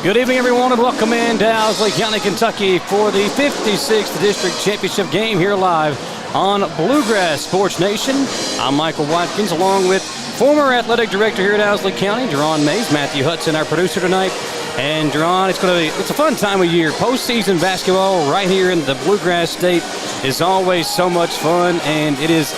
Good evening, everyone, and welcome in to Owsley County, Kentucky for the 56th District Championship game here live on Bluegrass Sports Nation. I'm Michael Watkins, along with former athletic director here at Owsley County, Jerron Mays, Matthew Hudson, our producer tonight. And Jerron, it's a fun time of year. Postseason basketball right here in the Bluegrass State is always so much fun, and it is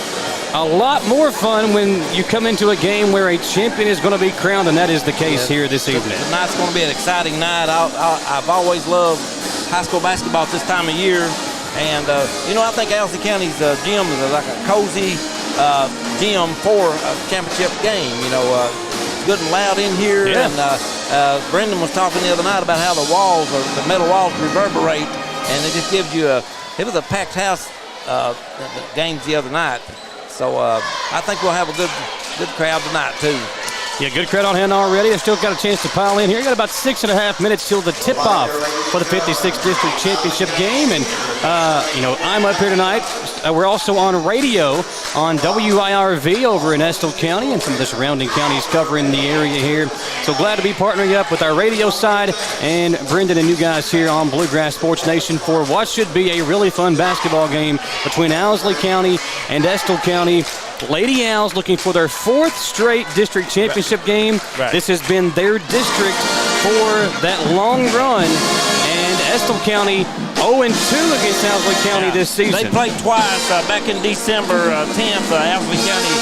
a lot more fun when you come into a game where a champion is going to be crowned, and that is the case here this evening. Tonight's going to be an exciting night. I've always loved high school basketball at this time of year, and I think Owsley County's gym is like a cozy gym for a championship game. It's good and loud in here, and Brendan was talking the other night about how the metal walls reverberate, and it just gives you it was a packed house games the other night. So I think we'll have a good crowd tonight, too. Yeah, good crowd on hand already. They've still got a chance to pile in here. You got about 6.5 minutes till the tip-off for the 56th District Championship game. And, I'm up here tonight. We're also on radio on WIRV over in Estill County and some of the surrounding counties covering the area here. So glad to be partnering up with our radio side and Brendan and you guys here on Bluegrass Sports Nation for what should be a really fun basketball game between Owsley County and Estill County. Lady Owls looking for their 4th straight district championship game. Right. This has been their district for that long run. And Estill County 0-2 against Owsley County this season. They played twice. Back in December 10th, Owsley County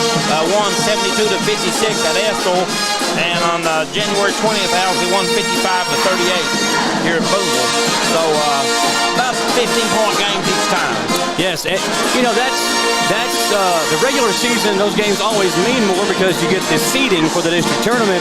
won 72-56 at Estill. And on January 20th, Owsley won 55-38 here at Booneville. So about 15-point games each time. Yes, and, that's the regular season. Those games always mean more because you get the seeding for the district tournament.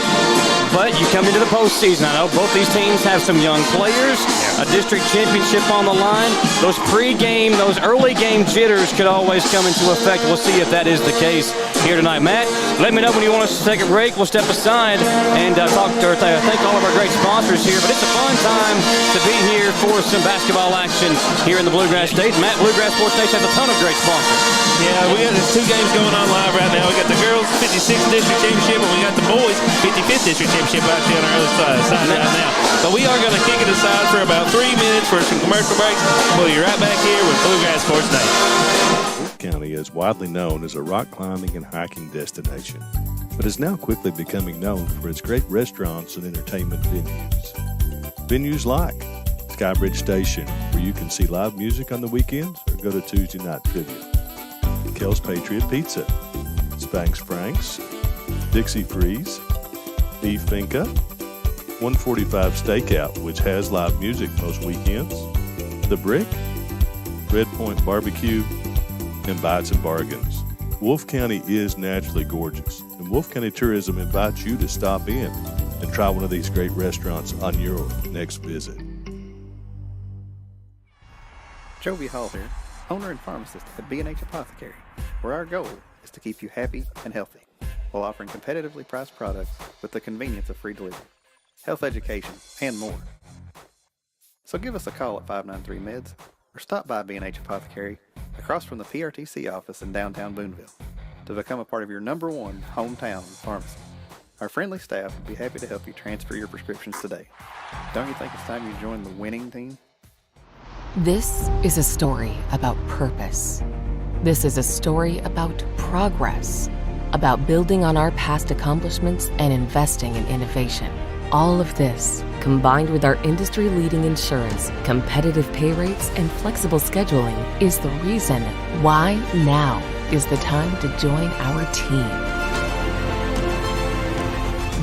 But you come into the postseason. I know both these teams have some young players, a district championship on the line. Those pregame, those early game jitters could always come into effect. We'll see if that is the case here tonight. Matt, let me know when you want us to take a break. We'll step aside and thank all of our great sponsors here. But it's a fun time to be here for some basketball action here in the Bluegrass State. Matt, Bluegrass Sports Nation has a ton of great sponsors. Yeah, we got 2 games going on live right now. We got the girls 56th District Championship, and we got the boys 55th District Championship actually on our other side right now. So we are going to kick it aside for about 3 minutes for some commercial breaks. We'll be right back here with Bluegrass Sports Nation. Wolfe County is widely known as a rock climbing and hiking destination, but is now quickly becoming known for its great restaurants and entertainment venues. Venues like Skybridge Station, where you can see live music on the weekends or go to Tuesday night trivia. Kel's Patriot Pizza, Spanx Frank's, Dixie Freeze, Beef Finca, 145 Stakeout, which has live music most weekends, The Brick, Red Point Barbecue, and Bites and Bargains. Wolfe County is naturally gorgeous, and Wolfe County Tourism invites you to stop in and try one of these great restaurants on your next visit. Joby Hall here, owner and pharmacist at B&H Apothecary, where our goal is to keep you happy and healthy while offering competitively priced products with the convenience of free delivery, health education, and more. So give us a call at 593-MEDS or stop by B&H Apothecary across from the PRTC office in downtown Booneville to become a part of your #1 hometown pharmacy. Our friendly staff would be happy to help you transfer your prescriptions today. Don't you think it's time you join the winning team? This is a story about purpose. This is a story about progress, about building on our past accomplishments and investing in innovation. All of this, combined with our industry-leading insurance, competitive pay rates, and flexible scheduling, is the reason why now is the time to join our team.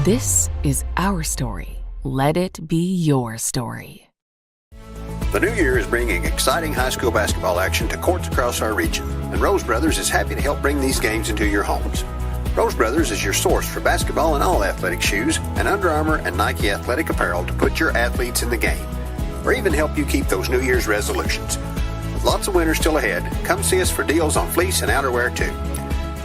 This is our story. Let it be your story. The new year is bringing exciting high school basketball action to courts across our region, and Rose Brothers is happy to help bring these games into your homes. Rose Brothers is your source for basketball and all athletic shoes and Under Armour and Nike athletic apparel to put your athletes in the game, or even help you keep those New Year's resolutions. With lots of winter still ahead, come see us for deals on fleece and outerwear too.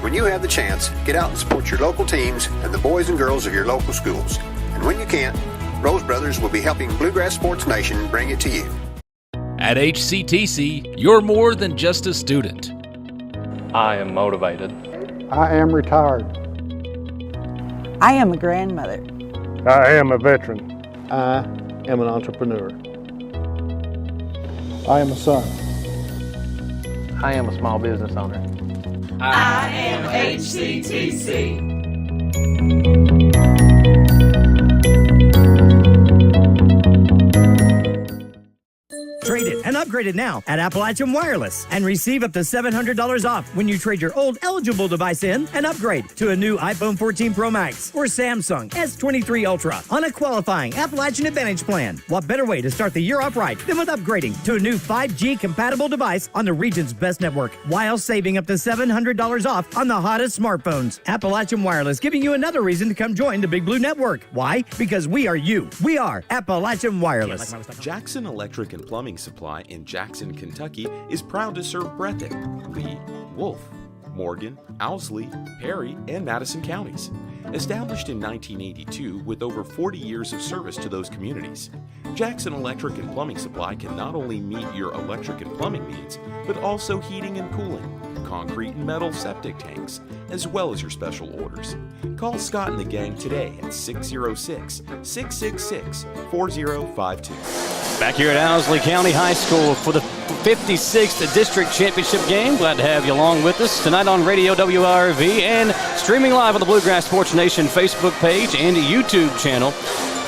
When you have the chance, get out and support your local teams and the boys and girls of your local schools. And when you can't, Rose Brothers will be helping Bluegrass Sports Nation bring it to you. At HCTC, you're more than just a student. I am motivated. I am retired. I am a grandmother. I am a veteran. I am an entrepreneur. I am a son. I am a small business owner. I am HCTC. Trade it and upgrade it now at Appalachian Wireless and receive up to $700 off when you trade your old eligible device in and upgrade to a new iPhone 14 Pro Max or Samsung S23 Ultra on a qualifying Appalachian Advantage plan. What better way to start the year off right than with upgrading to a new 5G compatible device on the region's best network while saving up to $700 off on the hottest smartphones. Appalachian Wireless giving you another reason to come join the Big Blue Network. Why? Because we are you. We are Appalachian Wireless. Jackson Electric and Plumbing Supply in Jackson, Kentucky is proud to serve Breathitt, Lee, Wolf, Morgan, Owsley, Perry, and Madison counties. Established in 1982 with over 40 years of service to those communities, Jackson Electric and Plumbing Supply can not only meet your electric and plumbing needs, but also heating and cooling, concrete and metal septic tanks, as well as your special orders. Call Scott and the gang today at 606-666-4052. Back here at Owsley County High School for the 56th District Championship game. Glad to have you along with us tonight on Radio WRV and streaming live on the Bluegrass Sports Nation Facebook page and YouTube channel.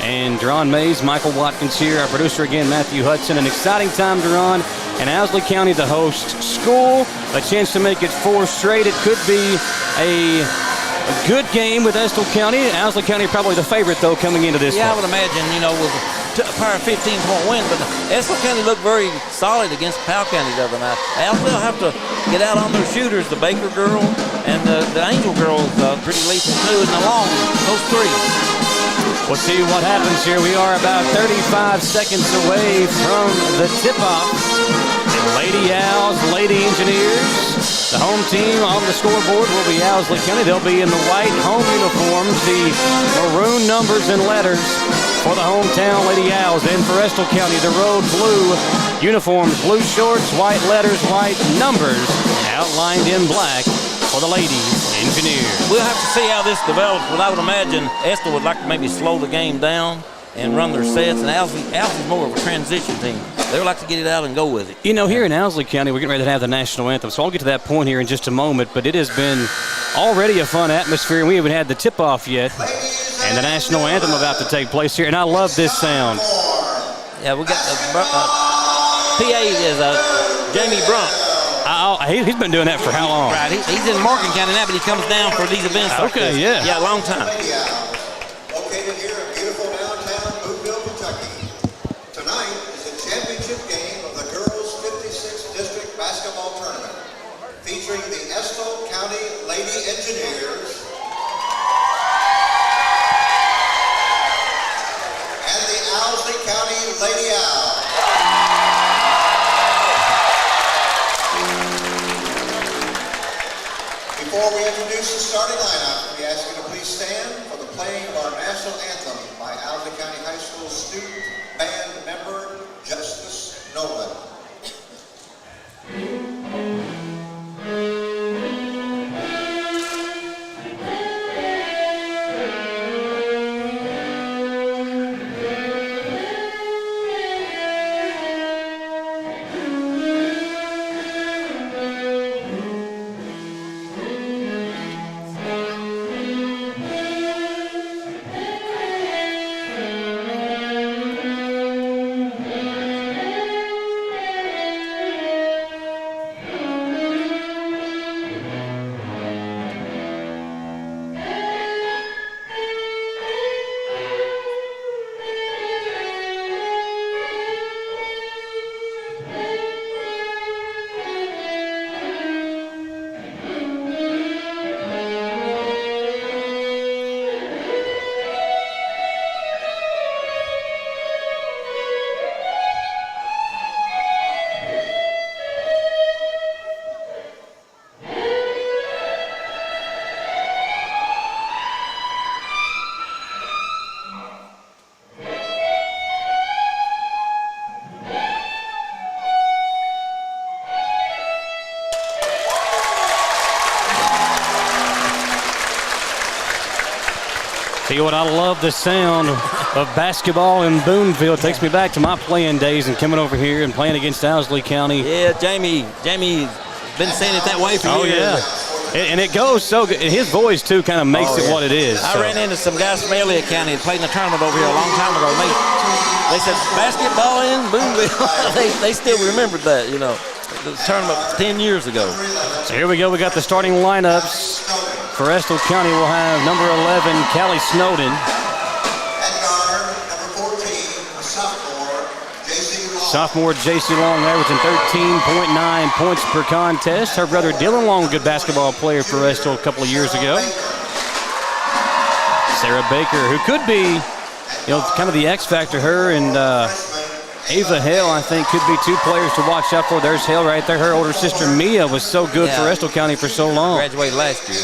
And Deron Mays, Michael Watkins here, our producer again, Matthew Hudson. An exciting time, Deron, and Owsley County, the host school. A chance to make it 4 straight. It could be a good game with Estill County. Owsley County probably the favorite, though, coming into this one. I would imagine, with a prior 15-point win, but Estill County looked very solid against Powell County the other night. Owsley will have to get out on their shooters, the Baker girl and the Angel girl is pretty lethal too, and along those three. We'll see what happens here. We are about 35 seconds away from the tip-off. Lady Owls, Lady Engineers. The home team on the scoreboard will be Owsley County. They'll be in the white home uniforms, the maroon numbers and letters for the hometown Lady Owls. And for Estill County, the road blue uniforms, blue shorts, white letters, white numbers, outlined in black for the Lady Engineers. We'll have to see how this develops, but I would imagine Estill would like to maybe slow the game down and run their sets, and Owsley's more of a transition team. They would like to get it out and go with it. Here in Owsley County, we're getting ready to have the national anthem, so I'll get to that point here in just a moment, but it has been already a fun atmosphere, and we haven't had the tip-off yet, and the national anthem about to take place here, and I love this sound. Yeah, we got the PA is Jamie Brunk. He's been doing that for how long? Right, he's in Morgan County now, but he comes down for these events like this. Yeah. Yeah, a long time. Located here in beautiful downtown Booneville, Kentucky. Tonight is the championship game of the girls' 56th District Basketball Tournament, featuring the Estill County Lady Engineers and the Owsley County Lady Owls. Before we introduce the starting lineup, we ask you to please stand for the playing of our national anthem by Owsley County High School student band member Justice Nolan. Tell you what, I love the sound of basketball in Booneville. It takes me back to my playing days and coming over here and playing against Owsley County. Yeah, Jamie's been saying it that way for years. Oh, yeah. And it goes so good. And his voice, too, kind of makes it what it is. I ran into some guys from Elliott County that played in a tournament over here a long time ago. They said, basketball in Booneville. they still remembered that, you know, the tournament 10 years ago. So here we go. We got the starting lineups. For Estill County, we'll have number 11, Callie Snowden. Sophomore J.C. Long averaging 13.9 points per contest. Her brother Dylan Long, a good basketball player for Estill a couple of years ago. Sarah Baker, who could be, kind of the X factor. Her and Ava Hale, I think, could be two players to watch out for. There's Hale right there. Her older sister Mia was so good for Estill County for so long. Graduated last year.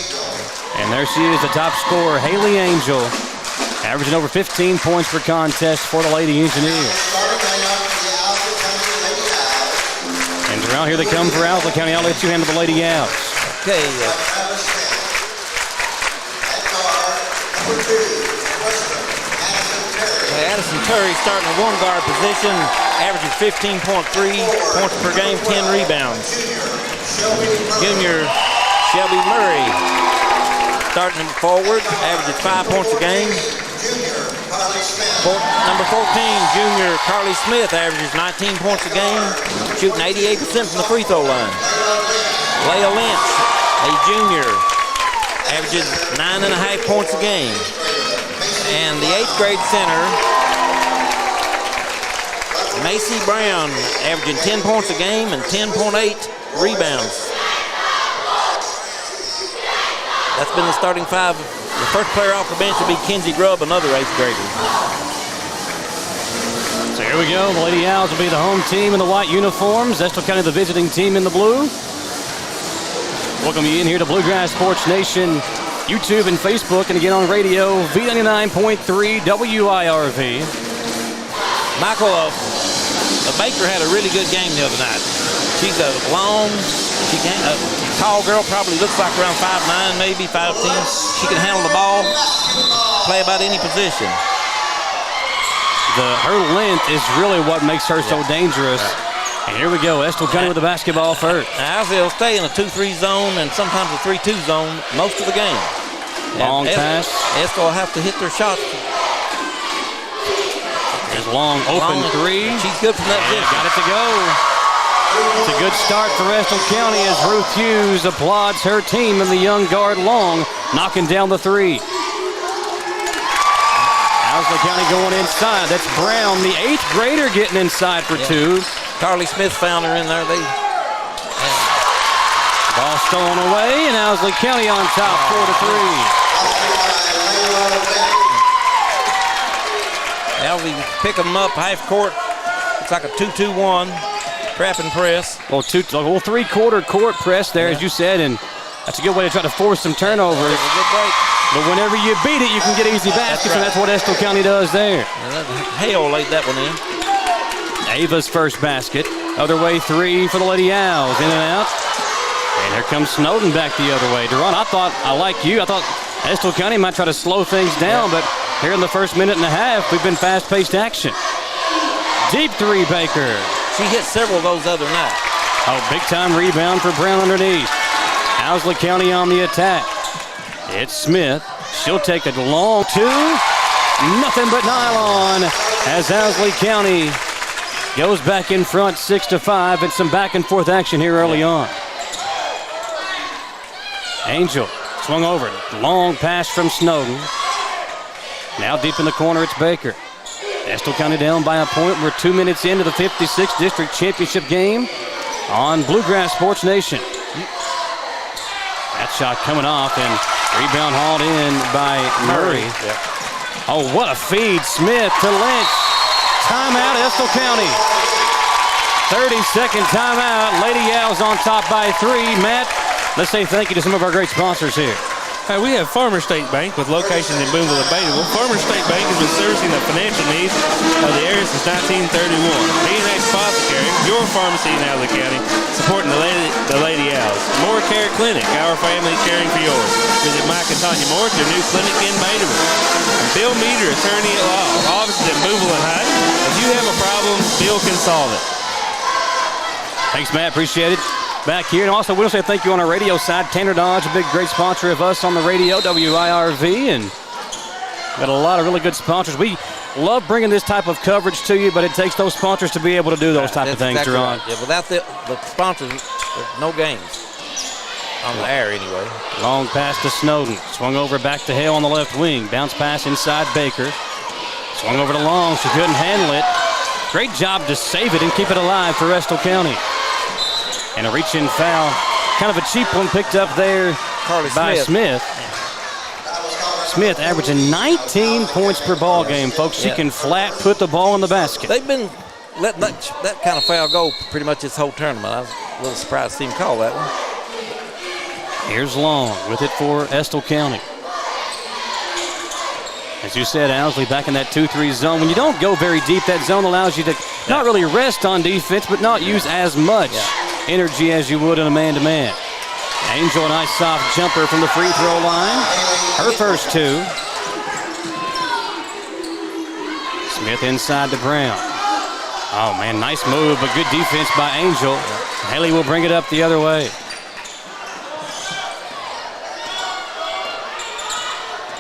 And there she is, the top scorer, Haley Angel, averaging over 15 points per contest for the Lady Engineers. And around here they come for Owsley County. I'll let you handle the Lady Owls. Okay. Addison Curry starting at one guard position, averaging 15.3 points per game, 10 rebounds. Junior Shelby Murray starting forward, averages 5 points a game. Number 14, junior Carly Smith averages 19 points a game, shooting 88% from the free throw line. Leah Lynch, a junior, averages 9.5 points a game. And the 8th grade center, Macy Brown, averaging 10 points a game and 10.8 rebounds. That's been the starting five. The first player off the bench will be Kenzie Grubb, another 8th grader. So here we go. The Lady Owls will be the home team in the white uniforms. Estill County, the visiting team in the blue. Welcome you in here to Bluegrass Sports Nation, YouTube and Facebook, and again on radio, V99.3 WIRV. Michael Baker had a really good game the other night. She's a tall girl, probably looks like around 5'9", maybe 5'10". She can handle the ball, play about any position. Her length is really what makes her so dangerous. And here we go, Estill County with the basketball first. Now, Owsley will stay in a 2-3 zone and sometimes a 3-2 zone most of the game. Long pass. Estill will have to hit their shots. There's Long open three. She's good from that distance. Got it to go. It's a good start for Estill County as Ruth Hughes applauds her team and the young guard Long knocking down the three. Owsley County going inside. That's Brown, the 8th grader, getting inside for two. Carly Smith found her in there. Ball stolen away, and Owsley County on top, 4-3. Owsley pick them up half court. It's like a 2-2-1 trap and press. Well, three-quarter court press there, as you said, and that's a good way to try to force some turnovers. Good break. But whenever you beat it, you can get easy baskets, and that's what Estill County does there. Hale laid that one in. Ava's first basket. Other way three for the Lady Owls. In and out. And here comes Snowden back the other way. Duran, I thought Estill County might try to slow things down, but here in the first minute and a half, we've been fast-paced action. Deep three, Baker. She hit several of those other night. Oh, big-time rebound for Brown underneath. Owsley County on the attack. It's Smith. She'll take a long two. Nothing but nylon as Owsley County goes back in front 6-5, and some back-and-forth action here early on. Angel swung over. Long pass from Snowden. Now deep in the corner, it's Baker. Estill County down by a point. We're 2 minutes into the 56th District Championship game on Bluegrass Sports Nation. That shot coming off, and rebound hauled in by Murray. Oh, what a feed. Smith to Lynch. Timeout, Estill County. 30-second timeout. Lady Owls on top by 3. Matt, let's say thank you to some of our great sponsors here. We have Farmer State Bank with locations in Booneville and Booneville. Farmer State Bank has been servicing the financial needs of the area since 1931. B&H Apothecary, your pharmacy in Owsley County, supporting the Lady Owls. Moore Care Clinic, our family caring for yours. Visit Mike and Tanya Moore at their new clinic in Booneville. Bill Meter, attorney at law, offices at Booneville and Hyde. If you have a problem, Bill can solve it. Thanks, Matt. Appreciate it. Back here. And also, we want to say thank you on our radio side. Tanner Dodge, a big, great sponsor of us on the radio, WIRV. And got a lot of really good sponsors. We love bringing this type of coverage to you, but it takes those sponsors to be able to do those type of things, exactly Jerron. right. Yeah, without the sponsors, there's no games. On the air, anyway. Long pass to Snowden. Swung over back to Hale on the left wing. Bounce pass inside Baker. Swung over to Long. She couldn't handle it. Great job to save it and keep it alive for Estill County. And a reach-in foul. Kind of a cheap one picked up there by Smith. Smith averaging 19 points per ball game, folks. She can flat put the ball in the basket. They've been letting that kind of foul go pretty much this whole tournament. I was a little surprised to see him call that one. Here's Long with it for Estill County. As you said, Owsley back in that 2-3 zone. When you don't go very deep, that zone allows you to not really rest on defense, but not use as much energy as you would in a man-to-man. Angel, a nice soft jumper from the free throw line. Her first two. Smith inside to Brown. Oh, man, nice move, but good defense by Angel. Haley will bring it up the other way.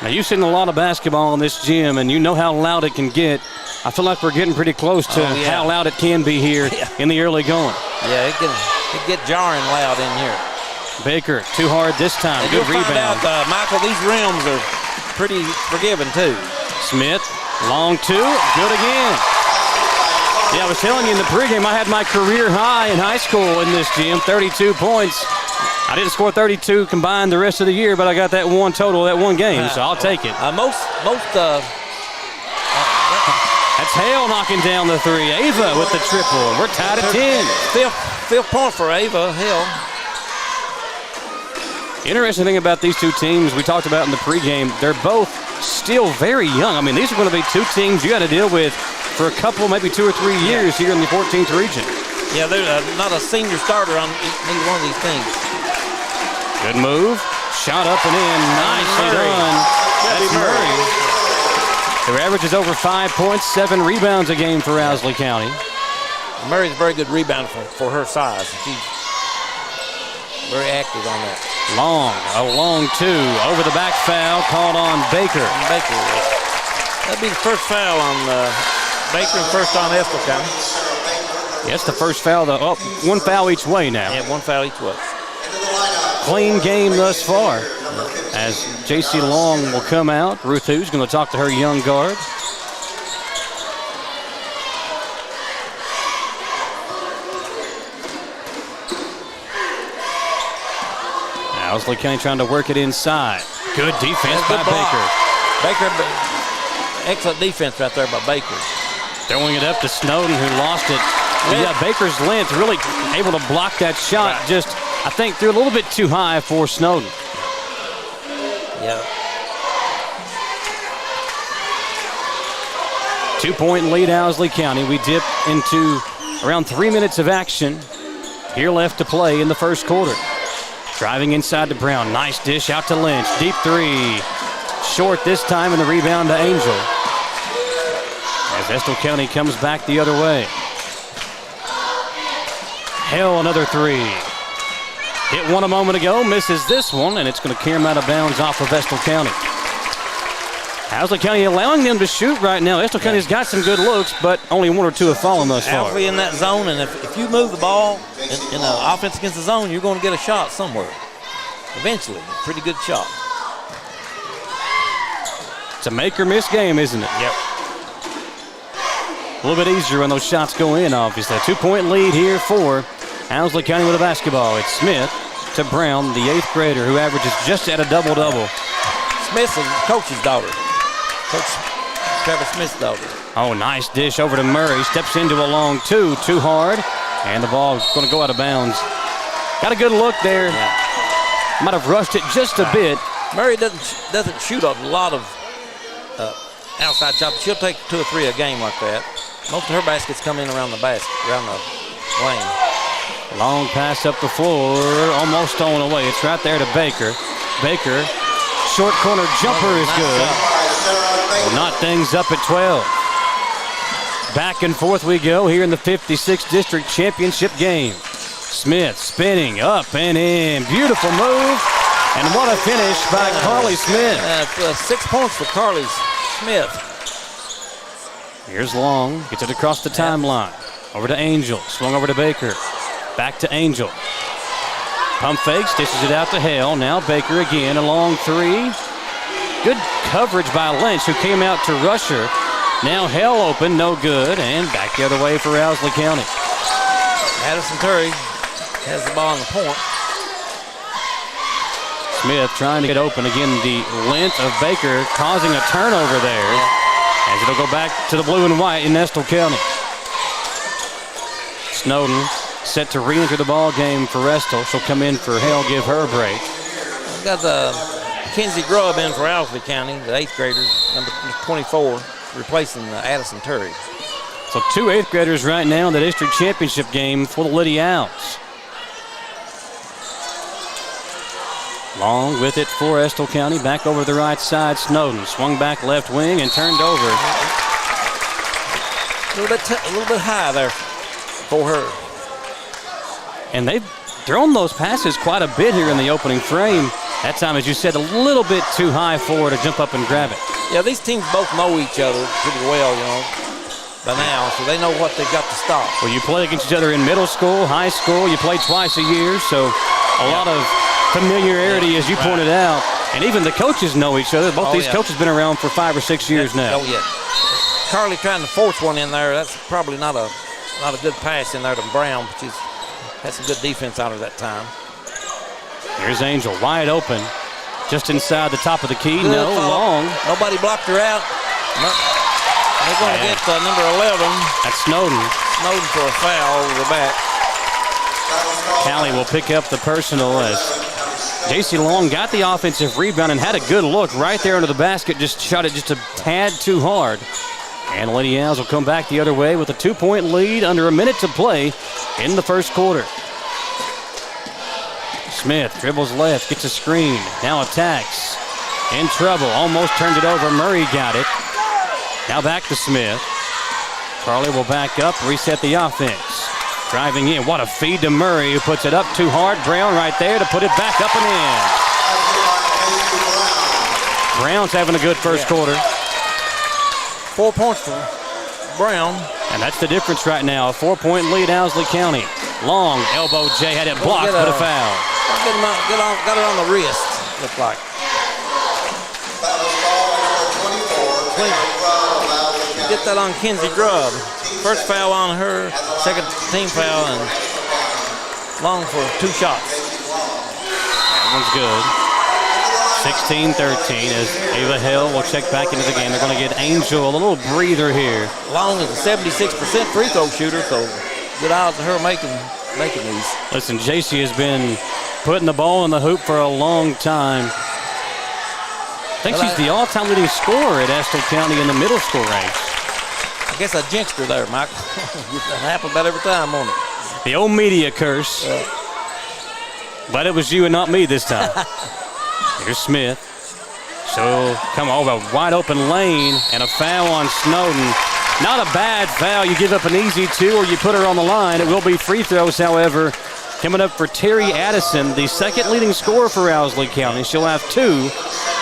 Now, you've seen a lot of basketball in this gym, and you know how loud it can get. I feel like we're getting pretty close to how loud it can be here in the early going. Yeah, it can get jarring loud in here. Baker, too hard this time. And good you'll rebound. find out, Michael, these rims are pretty forgiving, too. Smith, long two, good again. Yeah, I was telling you in the pregame, I had my career high in high school in this gym, 32 points. I didn't score 32 combined the rest of the year, but I got that one total, that one game, so I'll take it. That's Hale knocking down the three. Ava with the triple. We're tied at 10. Fifth point for Ava Hale. Interesting thing about these two teams we talked about in the pregame, they're both still very young. I mean, these are going to be two teams you got to deal with for a couple, maybe 2 or 3 years here in the 14th region. Yeah, there's not a senior starter on either one of these teams. Good move. Shot up and in. Nicely done. That's Murray, who averages over 5 points, 7 rebounds a game for Owsley County. Murray's a very good rebounder for her size. She's very active on that. Long, a long two. Over the back foul called on Baker. That'd be the first foul on Baker and first on Estill County. Yes, the first foul. One foul each way now. Yeah, one foul each way. Clean game thus far. As J.C. Long will come out. Ruth Hughes going to talk to her young guard. Owsley County trying to work it inside. Good defense by Baker. Excellent defense right there by Baker. Throwing it up to Snowden, who lost it. Yeah, Baker's length really able to block that shot. Right. Just, I think, threw a little bit too high for Snowden. Yeah. 2-point lead, Owsley County. We dip into around 3 minutes of action here left to play in the first quarter. Driving inside to Brown. Nice dish out to Lynch. Deep three. Short this time, and the rebound to Angel. As Estill County comes back the other way. Hale, another three. Hit one a moment ago, misses this one, and it's going to carry him out of bounds off of Estill County. Owsley County allowing them to shoot right now. Estill County's got some good looks, but only 1 or 2 have fallen thus far. Owsley in that zone, and if you move the ball in the offense against the zone, you're going to get a shot somewhere. Eventually, pretty good shot. It's a make or miss game, isn't it? Yep. A little bit easier when those shots go in, obviously. A 2-point lead here for Owsley County with a basketball. It's Smith to Brown, the 8th grader, who averages just at a double-double. Smith's the coach's daughter. Coach Travis Smith's daughter. Oh, nice dish over to Murray. Steps into a long two. Too hard. And the ball is going to go out of bounds. Got a good look there. Yeah. Might have rushed it just a bit. Murray doesn't shoot a lot of outside shots. She'll take 2 or 3 a game like that. Most of her baskets come in around the basket, around the lane. Long pass up the floor, almost stolen away. It's right there to Baker. Baker, short corner jumper is good. Knot things up at 12. Back and forth we go here in the 56th District Championship game. Smith spinning up and in. Beautiful move. And what a finish by Carly Smith. 6 points for Carly Smith. Here's Long. Gets it across the timeline. Over to Angel. Swung over to Baker. Back to Angel. Pump fakes. Dishes it out to Hale. Now Baker again. A long three. Good coverage by Lynch, who came out to rush her. Now Hale open. No good. And back the other way for Owsley County. Addison Terry has the ball on the point. Smith trying to get open. Again, the length of Baker causing a turnover there. As it'll go back to the blue and white in Estill County. Snowden set to re-enter the ball game for Estill. She'll come in for Hale, give her a break. We've got the Kenzie Grubb in for Owsley County, the 8th grader, number 24, replacing Addison Terry. So 2 8th graders right now in the district championship game for the Lady Owls. Long with it for Estill County. Back over the right side. Snowden swung back left wing and turned over. A little bit high there for her. And they've thrown those passes quite a bit here in the opening frame. That time, as you said, a little bit too high for her to jump up and grab it. Yeah, these teams both know each other pretty well, by now, so they know what they've got to stop. Well, you play against each other in middle school, high school. You play twice a year, so a lot of familiarity, as you pointed out. And even the coaches know each other. Both these coaches have been around for 5 or 6 years now. Oh, yeah. Carly trying to force one in there. That's probably not a good pass in there to Brown, but she's had some good defense out of that time. Here's Angel, wide open, just inside the top of the key. Good no, foul. Long. Nobody blocked her out. No. They're going to get number 11. That's Snowden. Snowden for a foul over the back. Callie will pick up the personal as J.C. Long got the offensive rebound and had a good look right there under the basket, just shot it just a tad too hard. And Lady Owls will come back the other way with a 2-point lead under a minute to play in the first quarter. Smith dribbles left, gets a screen, now attacks. In trouble, almost turned it over. Murray got it. Now back to Smith. Carly will back up, reset the offense. Driving in, what a feed to Murray, who puts it up too hard. Brown right there to put it back up and in. Brown's having a good first quarter. 4 points for Brown. And that's the difference right now. A 4-point lead, Owsley County. Long elbow J had it blocked, but a foul. Got her on the wrist, looked like. Get that on Kenzie Grubb. First foul on her, second team foul, and Long for 2 shots. That one's good. 16-13 as Ava Hill will check back into the game. They're going to get Angel a little breather here. Long is a 76% free throw shooter, so good odds of her making these. Listen, JC has been putting the ball in the hoop for a long time. I think she's the all-time leading scorer at Estill County in the middle school ranks. I guess I jinxed her there, Mike. That happens about every time, won't it? The old media curse. But it was you and not me this time. Here's Smith. So come over, wide open lane, and a foul on Snowden. Not a bad foul. You give up an easy 2 or you put her on the line. It will be free throws, however, coming up for Terry Addison, the second leading scorer for Owsley County. She'll have 2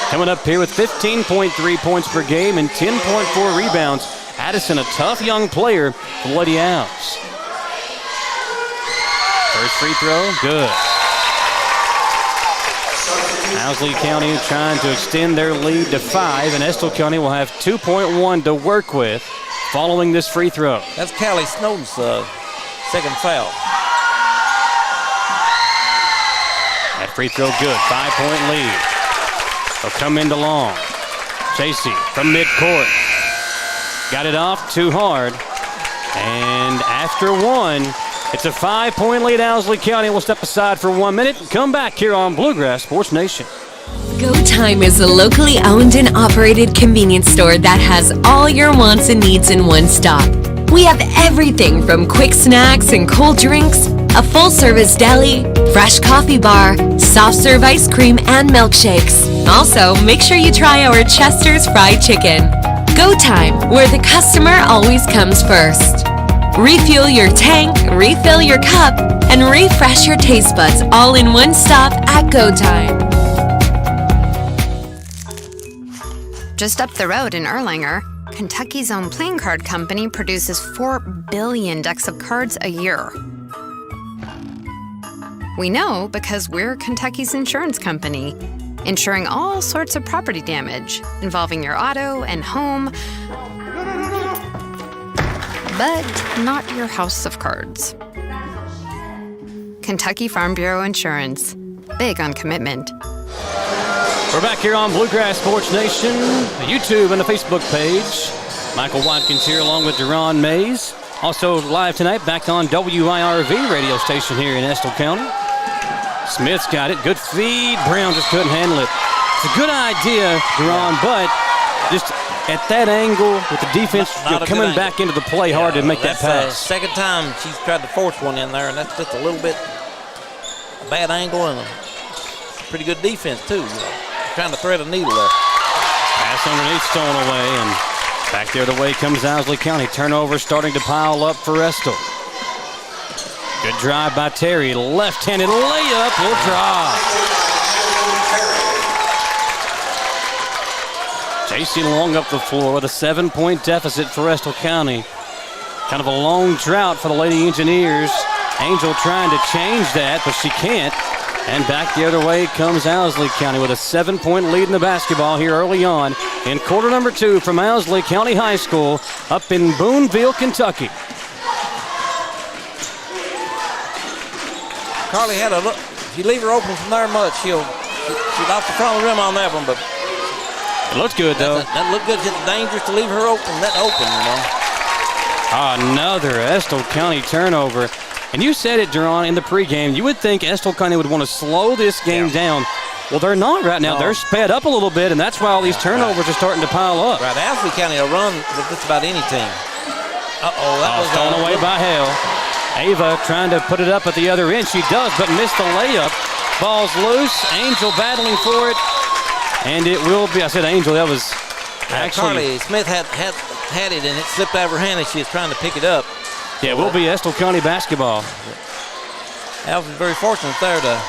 coming up here with 15.3 points per game and 10.4 rebounds. Addison, a tough young player for Lady Owls. First free throw, good. Owsley County trying to extend their lead to 5, and Estill County will have 2.1 to work with following this free throw. That's Callie Snowden's second foul. That free throw good, 5-point lead. They'll come into Long. Chasey from midcourt. Got it off too hard. And after 1, it's a 5-point lead. Owsley County will step aside for 1 minute and come back here on Bluegrass Sports Nation. Go Time is a locally owned and operated convenience store that has all your wants and needs in one stop. We have everything from quick snacks and cold drinks, a full-service deli, fresh coffee bar, soft-serve ice cream, and milkshakes. Also, make sure you try our Chester's Fried Chicken. Go Time, where the customer always comes first. Refuel your tank, refill your cup, and refresh your taste buds all in one stop at Go Time. Just up the road in Erlanger, Kentucky's own playing card company produces 4 billion decks of cards a year. We know because we're Kentucky's insurance company, insuring all sorts of property damage involving your auto and home, but not your house of cards. Kentucky Farm Bureau Insurance. Big on commitment. We're back here on Bluegrass Sports Nation, the YouTube and the Facebook page. Michael Watkins here along with Deron Mays. Also live tonight back on WIRV radio station here in Estill County. Smith's got it. Good feed. Brown just couldn't handle it. It's a good idea, Deron, but just at that angle with the defense coming back into the play, hard to make that pass. Second time she's tried to force one in there, and that's just a little bit a bad angle and a pretty good defense, too. Trying to thread a needle there. Pass underneath, stolen away, and back the other way comes Owsley County. Turnover starting to pile up for Estill. Good drive by Terry. Left-handed layup. Will drop. J.C. Long up the floor with a 7-point deficit for Estill County. Kind of a long drought for the Lady Engineers. Angel trying to change that, but she can't. And back the other way comes Owsley County with a 7-point lead in the basketball here early on in quarter number 2 from Owsley County High School up in Booneville, Kentucky. Carly had a look. If you leave her open from there much, she's off the front of the rim on that one, but it looks good, though. That looked good. It's dangerous to leave her open, Another Estill County turnover. And you said it, Deron, in the pregame. You would think Estill County would want to slow this game down. Well, they're not right now. No. They're sped up a little bit, and that's why all these turnovers are starting to pile up. Right, Owsley County will run with just about any team. That was thrown away by Hale. Ava trying to put it up at the other end. She does, but missed the layup. Ball's loose. Angel battling for it. And it will be, I said Angel, that was Carly actually. Smith had it, and it slipped out of her hand, and she was trying to pick it up. Yeah, it will be Estill County basketball. Owsley very fortunate there to.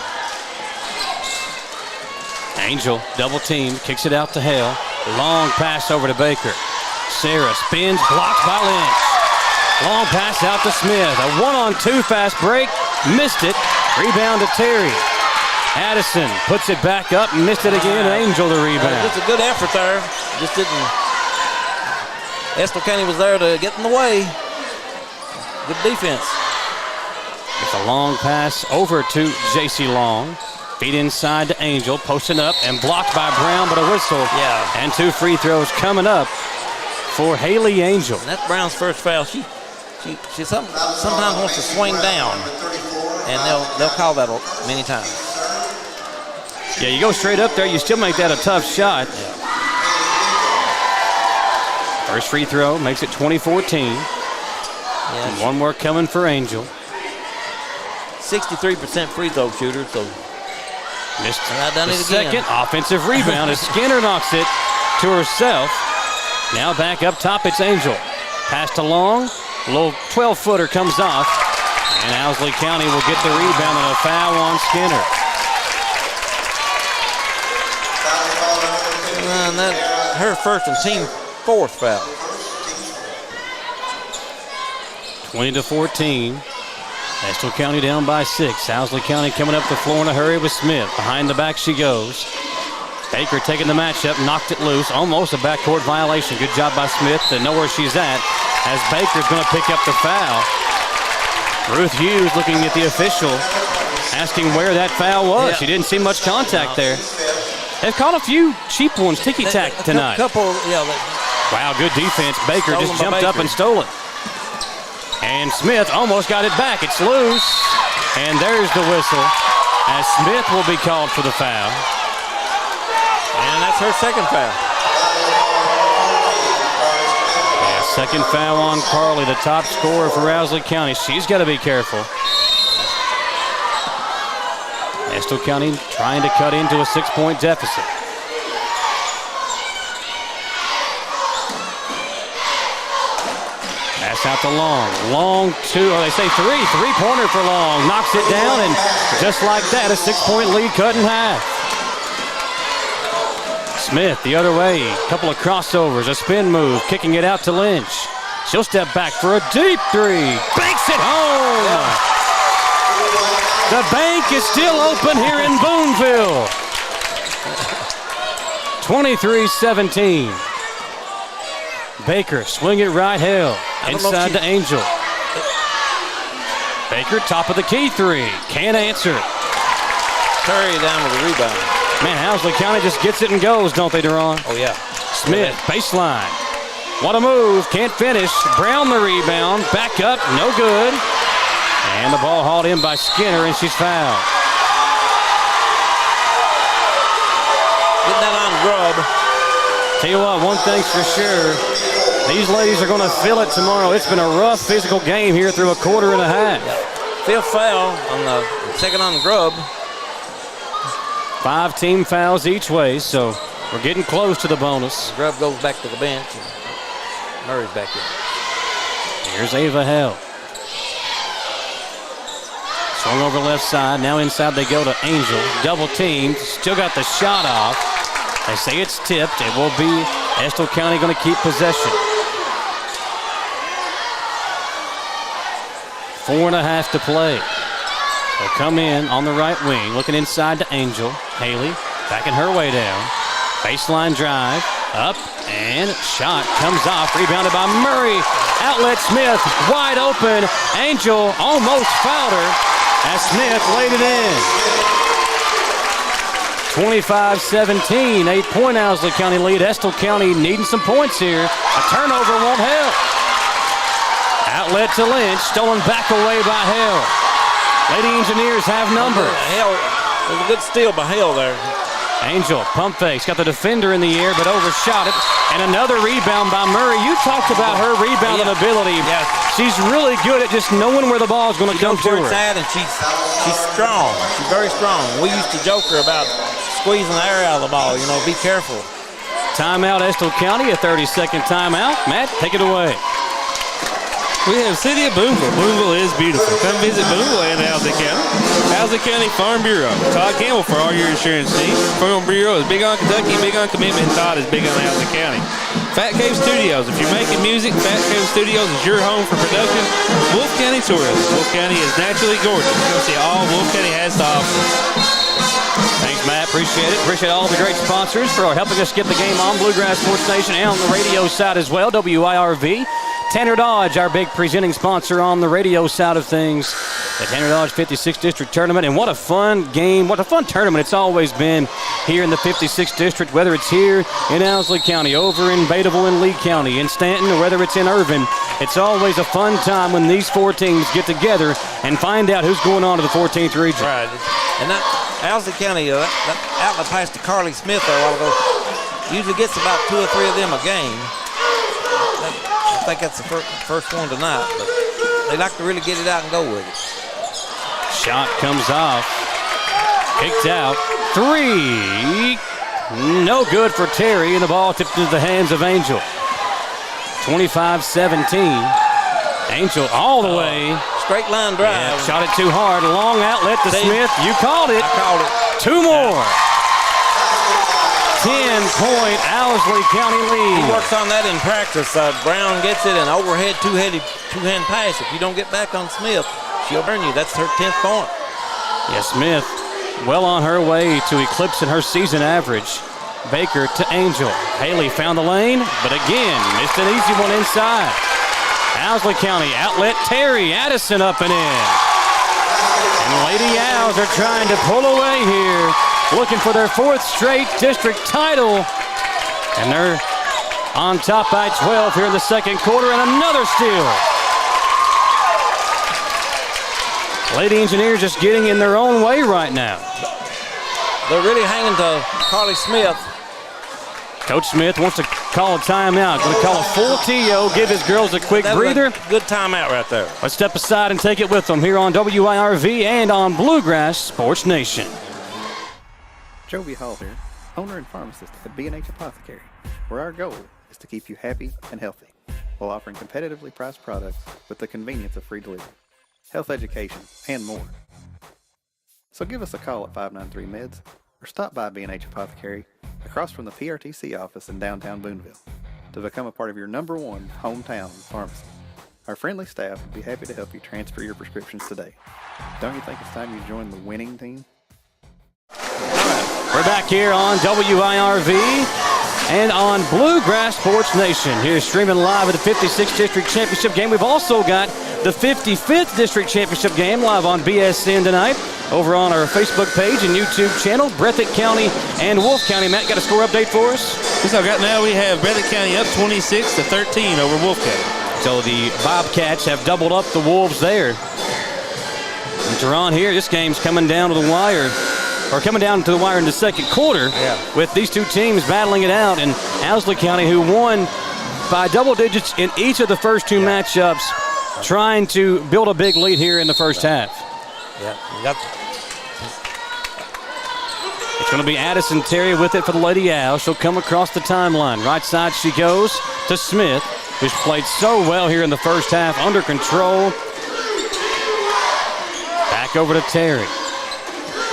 Angel, double team, kicks it out to Hale. Long pass over to Baker. Sarah spins, blocked by Lynch. Long pass out to Smith. A 1-on-2 fast break. Missed it. Rebound to Terry. Addison puts it back up. Missed it again. Angel the rebound. Just a good effort there. Just didn't. Estill County was there to get in the way. Good defense. It's a long pass over to J.C. Long. Feet inside to Angel. Posting up and blocked by Brown, but a whistle. Yeah. And 2 free throws coming up for Haley Angel. And that's Brown's first foul. She sometimes wants to swing down, and they'll call that many times. Yeah, you go straight up there, you still make that a tough shot. Yeah. First free throw makes it 20-14. And one more coming for Angel. 63% free throw shooter, so missed done the it again. Second offensive rebound as Skinner knocks it to herself. Now back up top, it's Angel. Pass to Long. A little 12-footer comes off. And Owsley County will get the rebound and a foul on Skinner. And that her first and team fourth foul. 20-14. Estill County down by 6. Owsley County coming up the floor in a hurry with Smith. Behind the back she goes. Baker taking the matchup, knocked it loose. Almost a backcourt violation. Good job by Smith to know where she's at as Baker's going to pick up the foul. Ruth Hughes looking at the official, asking where that foul was. Yeah. She didn't see much contact there. They've caught a few cheap ones, ticky-tack tonight. Wow, good defense. Baker just jumped up and stole it. And Smith almost got it back. It's loose. And there's the whistle as Smith will be called for the foul. And that's her second foul. Yeah, second foul on Carly, the top scorer for Owsley County. She's got to be careful. Estill County trying to cut into a 6-point deficit. Pass out to Long. Long two, or they say three. Three-pointer for Long. Knocks it down, and just like that, a 6-point lead cut in half. Smith the other way. Couple of crossovers, a spin move, kicking it out to Lynch. She'll step back for a deep three. Banks it home. The bank is still open here in Booneville. 23-17. Baker, swing it right, Hill. Inside to Angel. Baker, top of the key three. Can't answer. Curry down with the rebound. Man, Owsley County just gets it and goes, don't they, Deron? Oh, yeah. Smith, baseline. What a move. Can't finish. Brown the rebound. Back up. No good. And the ball hauled in by Skinner, and she's fouled. Get that on Grubb. Tell you what, one thing's for sure. These ladies are going to feel it tomorrow. It's been a rough physical game here through a quarter and a half. Fifth foul on the second on Grubb. 5 team fouls each way, so we're getting close to the bonus. Grubb goes back to the bench, and Murray's back in. Here's Ava Hell. Swung over left side. Now inside they go to Angel. Double teamed. Still got the shot off. They say it's tipped. It will be Estill County going to keep possession. 4.5 to play. They'll come in on the right wing, looking inside to Angel. Haley backing her way down. Baseline drive, up, and shot comes off. Rebounded by Murray. Outlet Smith, wide open. Angel almost fouled her as Smith laid it in. 25-17, 8-point Owsley County lead. Estill County needing some points here. A turnover won't help. Outlet to Lynch, stolen back away by Hale. Lady Engineers have number. Hale, there's a good steal by Hale there. Angel, pump fakes, got the defender in the air, but overshot it. And another rebound by Murray. You talked about her rebounding ability. Yeah. She's really good at just knowing where the ball is going to come to her. And she's strong. She's very strong. We used to joke her about squeezing the air out of the ball. You know, be careful. Timeout, Estill County, a 30-second timeout. Matt, take it away. We have City of Booneville. Booneville is beautiful. Come visit Booneville and Owsley County. Owsley County Farm Bureau. Todd Campbell for all your insurance needs. Farm Bureau is big on Kentucky, big on commitment, and Todd is big on Owsley County. Fat Cave Studios. If you're making music, Fat Cave Studios is your home for production. Wolf County Tourism. Wolf County is naturally gorgeous. Come see all Wolf County has to offer. Thanks, Matt. Appreciate it. Appreciate all the great sponsors for helping us get the game on Bluegrass Sports Nation and on the radio side as well. WIRV. Tanner Dodge, our big presenting sponsor on the radio side of things. The Tanner Dodge 56th District Tournament. And what a fun game, what a fun tournament it's always been here in the 56th District, whether it's here in Owsley County, over in Bateville and Lee County, in Stanton, or whether it's in Irvin. It's always a fun time when these four teams get together and find out who's going on to the 14th region. Right. And that Owsley County, that outlet pass to Carly Smith there a while ago, usually gets about 2 or 3 of them a game. I think that's the first one tonight, but they like to really get it out and go with it. Shot comes off. Kicked out. 3. No good for Terry, and the ball tipped into the hands of Angel. 25-17. Angel all the way. Straight line drive. Yeah, shot it too hard. Long outlet to Smith. You called it. I called it. 2 more. 10-point Owsley County lead. He works on that in practice. Brown gets it, an overhead two-hand pass. If you don't get back on Smith, she'll burn you. That's her 10th point. Yeah, Smith well on her way to eclipsing her season average. Baker to Angel. Haley found the lane, but again, missed an easy one inside. Owsley County outlet Terry. Addison up and in. And Lady Owls are trying to pull away here, looking for their 4th straight district title. And they're on top by 12 here in the second quarter, and another steal. Lady Engineers just getting in their own way right now. They're really hanging to Carly Smith. Coach Smith wants to call a timeout. Going to call a full TO, give his girls a quick breather. Good timeout right there. Let's step aside and take it with them here on WIRV and on Bluegrass Sports Nation. Joby Hall here, owner and pharmacist at B&H Apothecary, where our goal is to keep you happy and healthy. while offering competitively priced products with the convenience of free delivery, health education, and more. So give us a call at 593-MEDS or stop by B&H Apothecary across from the PRTC office in downtown Booneville to become a part of your #1 hometown pharmacy. Our friendly staff would be happy to help you transfer your prescriptions today. Don't you think it's time you join the winning team? We're back here on WIRV and on Bluegrass Sports Nation. Here streaming live at the 56th District Championship game. We've also got the 55th District Championship game live on BSN tonight over on our Facebook page and YouTube channel. Breathitt County and Wolfe County. Matt, got a score update for us? So now we have Breathitt County up 26-13 over Wolfe County. So the Bobcats have doubled up the Wolves there. And Teron here, this game's coming down to the wire. Or coming down to the wire in the second quarter with these two teams battling it out. And Owsley County, who won by double digits in each of the first two matchups, trying to build a big lead here in the first half. It's going to be Addison Terry with it for the Lady Owls. She'll come across the timeline. Right side she goes to Smith, who's played so well here in the first half, under control. Back over to Terry.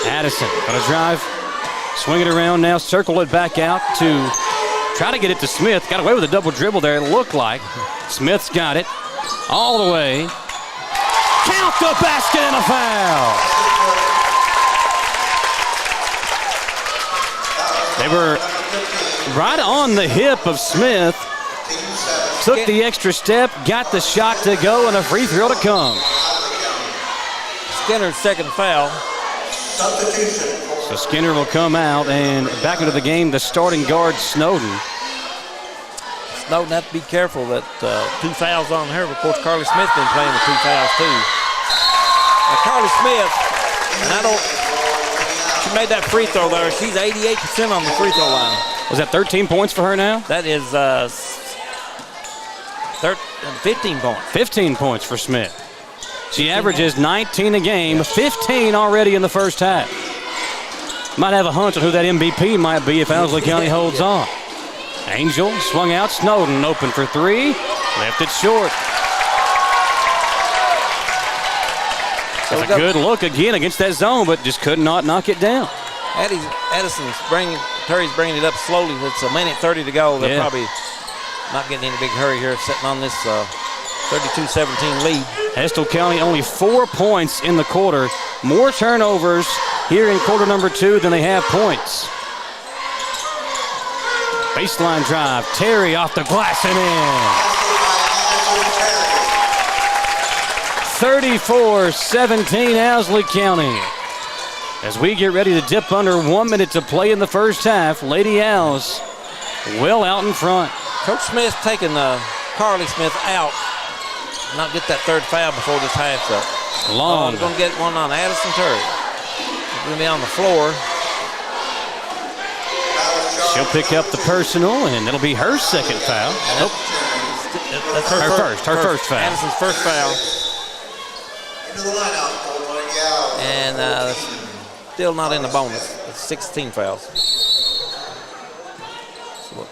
Addison going to drive, swing it around now, circle it back out to try to get it to Smith. Got away with a double dribble there, it looked like. Smith's got it all the way. Count the basket and a foul. They were right on the hip of Smith. Took the extra step, got the shot to go, and a free throw to come. Skinner's second foul. So Skinner will come out, and back into the game, the starting guard, Snowden. Snowden have to be careful that 2 fouls on her. Of course, Carly Smith's been playing with 2 fouls too. Now, Carly Smith, and she made that free throw there. She's 88% on the free throw line. Was that 13 points for her now? That is 15 points. 15 points for Smith. She averages 19 a game, 15 already in the first half. Might have a hunch on who that MVP might be if Owsley County holds on. Angel swung out, Snowden open for 3, left it short. That's a good look again against that zone, but just could not knock it down. Terry's bringing it up slowly. It's a minute 30 to go. They're probably not getting in a big hurry here, sitting on this 32-17 lead. Estill County only 4 points in the quarter. More turnovers here in quarter number 2 than they have points. Baseline drive, Terry off the glass and in. 34-17 Owsley County. As we get ready to dip under 1 minute to play in the first half, Lady Owls well out in front. Coach Smith taking Carly Smith out. Not get that third foul before this half's up. Long. We're going to get one on Addison Terry. We're going to be on the floor. She'll pick up the personal, and it'll be her second foul. Nope. That's her first foul. Addison's first foul. And still not in the bonus. It's 16 fouls. So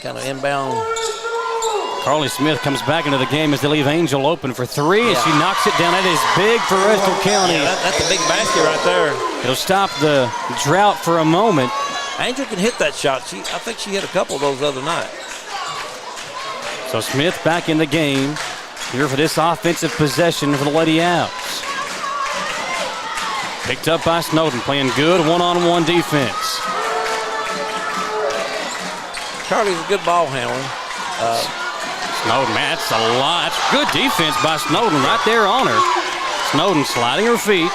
kind of inbound. Carly Smith comes back into the game as they leave Angel open for 3, and she knocks it down. That is big for Estill County. Yeah, that's a big basket right there. It'll stop the drought for a moment. Angel can hit that shot. I think she hit a couple of those the other night. So Smith back in the game here for this offensive possession for the Lady Owls. Picked up by Snowden, playing good one-on-one defense. Carly's a good ball handler. Snowden, man, that's a lot. That's good defense by Snowden right there on her. Snowden sliding her feet,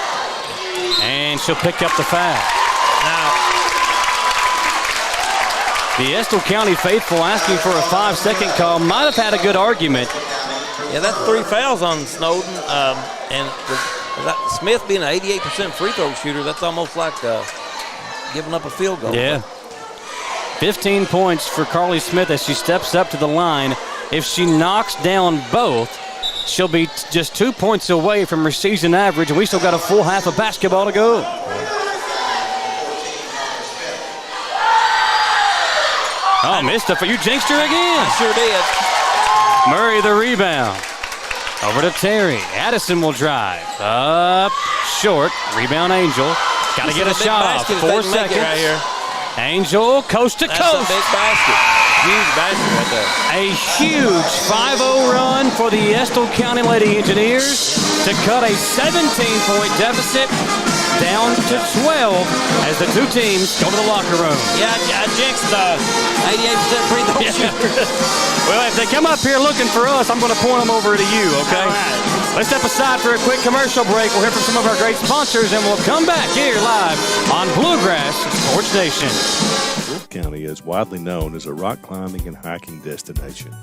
and she'll pick up the foul. Now, the Estill County faithful asking for a 5-second call might have had a good argument. Yeah, that's 3 fouls on Snowden, and Smith being an 88% free throw shooter, that's almost like giving up a field goal. Yeah. 15 points for Carly Smith as she steps up to the line. If she knocks down both, she'll be just 2 points away from her season average, and we still got a full half of basketball to go. I missed it. You jinxed her again. I sure did. Murray the rebound. Over to Terry. Addison will drive. Up short. Rebound Angel. Got to get a shot off. 4 seconds. Right here. Angel coast to coast. That's a big basket. Huge basket right there. A huge 5-0 run for the Estill County Lady Engineers to cut a 17-point deficit down to 12 as the two teams go to the locker room. Yeah, I jinxed 88% free throw shooter. Well, if they come up here looking for us, I'm going to point them over to you, okay? All right. Let's step aside for a quick commercial break. We'll hear from some of our great sponsors, and we'll come back here live on Bluegrass Sports Nation. Wolfe County is widely known as a rock climbing and hiking destination,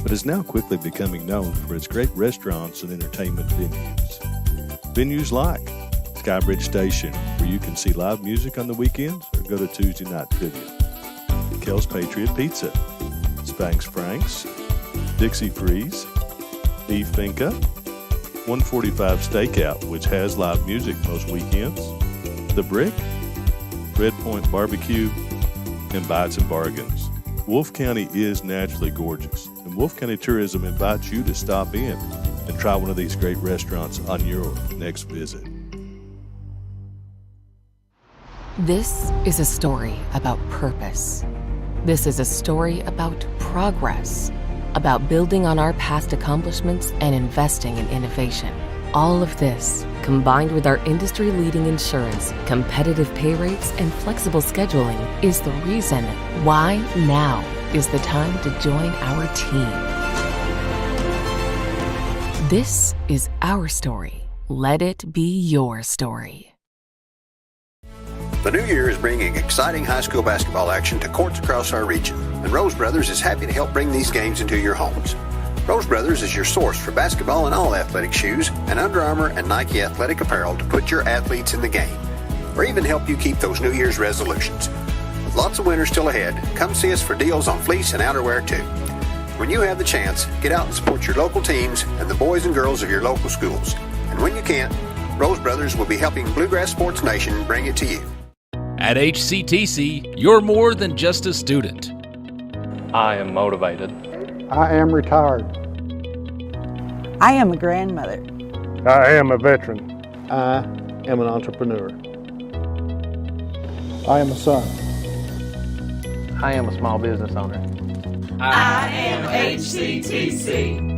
but is now quickly becoming known for its great restaurants and entertainment venues. Venues like Skybridge Station, where you can see live music on the weekends or go to Tuesday night trivia. Kel's Patriot Pizza, Spanx Frank's, Dixie Freeze, Eve Finca, 145 Stakeout, which has live music most weekends, The Brick, Red Point Barbecue, and Bites and Bargains. Wolfe County is naturally gorgeous, and Wolfe County Tourism invites you to stop in and try one of these great restaurants on your next visit. This is a story about purpose. This is a story about progress, about building on our past accomplishments and investing in innovation. All of this, combined with our industry-leading insurance, competitive pay rates, and flexible scheduling, is the reason why now is the time to join our team. This is our story. Let it be your story. The new year is bringing exciting high school basketball action to courts across our region, and Rose Brothers is happy to help bring these games into your homes. Rose Brothers is your source for basketball and all athletic shoes and Under Armour and Nike athletic apparel to put your athletes in the game, or even help you keep those New Year's resolutions. With lots of winter still ahead, come see us for deals on fleece and outerwear too. When you have the chance, get out and support your local teams and the boys and girls of your local schools. And when you can't, Rose Brothers will be helping Bluegrass Sports Nation bring it to you. At HCTC, you're more than just a student. I am motivated. I am retired. I am a grandmother. I am a veteran. I am an entrepreneur. I am a son. I am a small business owner. I am HCTC.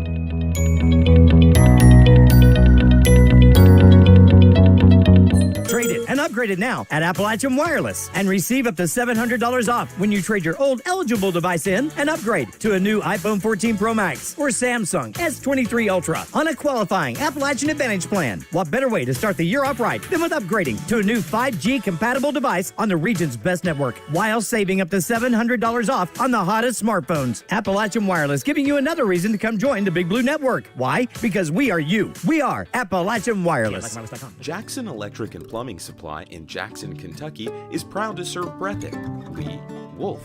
Trade it and upgrade it now at Appalachian Wireless and receive up to $700 off when you trade your old eligible device in and upgrade to a new iPhone 14 Pro Max or Samsung S23 Ultra on a qualifying Appalachian Advantage plan. What better way to start the year off right than with upgrading to a new 5G compatible device on the region's best network while saving up to $700 off on the hottest smartphones. Appalachian Wireless giving you another reason to come join the Big Blue Network. Why? Because we are you. We are Appalachian Wireless. Jackson Electric and Plumbing Supply in Jackson, Kentucky is proud to serve Breathitt, Lee, Wolfe,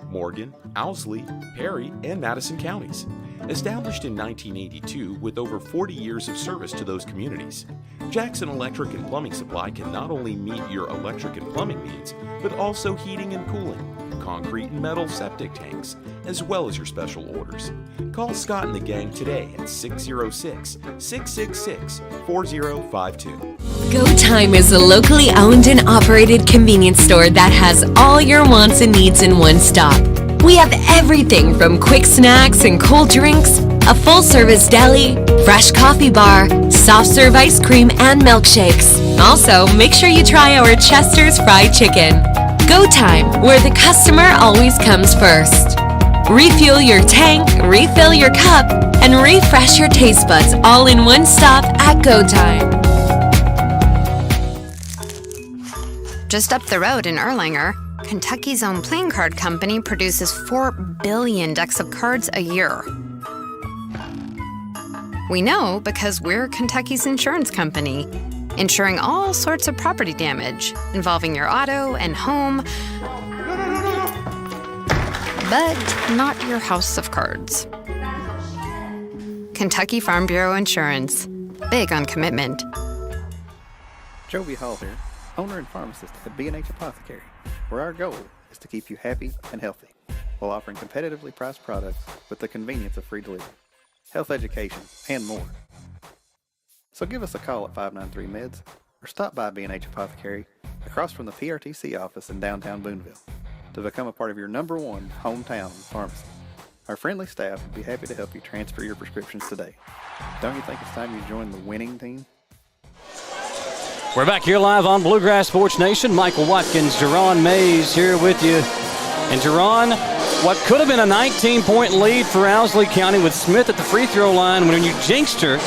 Morgan, Owsley, Perry, and Madison counties. Established in 1982 with over 40 years of service to those communities, Jackson Electric and Plumbing Supply can not only meet your electric and plumbing needs, but also heating and cooling, concrete and metal septic tanks, as well as your special orders. Call Scott and the gang today at 606-666-4052. Go Time is a locally owned and operated convenience store that has all your wants and needs in one stop. We have everything from quick snacks and cold drinks, a full-service deli, fresh coffee bar, soft-serve ice cream, and milkshakes. Also, make sure you try our Chester's fried chicken. Go Time, where the customer always comes first. Refuel your tank, refill your cup, and refresh your taste buds all in one stop at Go Time. Just up the road in Erlanger, Kentucky's own playing card company produces 4 billion decks of cards a year. We know because we're Kentucky's insurance company, insuring all sorts of property damage involving your auto and home, but not your house of cards. Kentucky Farm Bureau Insurance. Big on commitment. Joby Hall here, owner and pharmacist at B&H Apothecary, where our goal is to keep you happy and healthy while offering competitively priced products with the convenience of free delivery. health education, and more. So give us a call at 593-MEDS or stop by B&H Apothecary across from the PRTC office in downtown Booneville to become a part of your #1 hometown pharmacy. Our friendly staff would be happy to help you transfer your prescriptions today. Don't you think it's time you join the winning team? We're back here live on Bluegrass Sports Nation. Michael Watkins, Jerron Mays here with you. And Jerron, what could have been a 19-point lead for Owsley County with Smith at the free throw line when you jinxed her,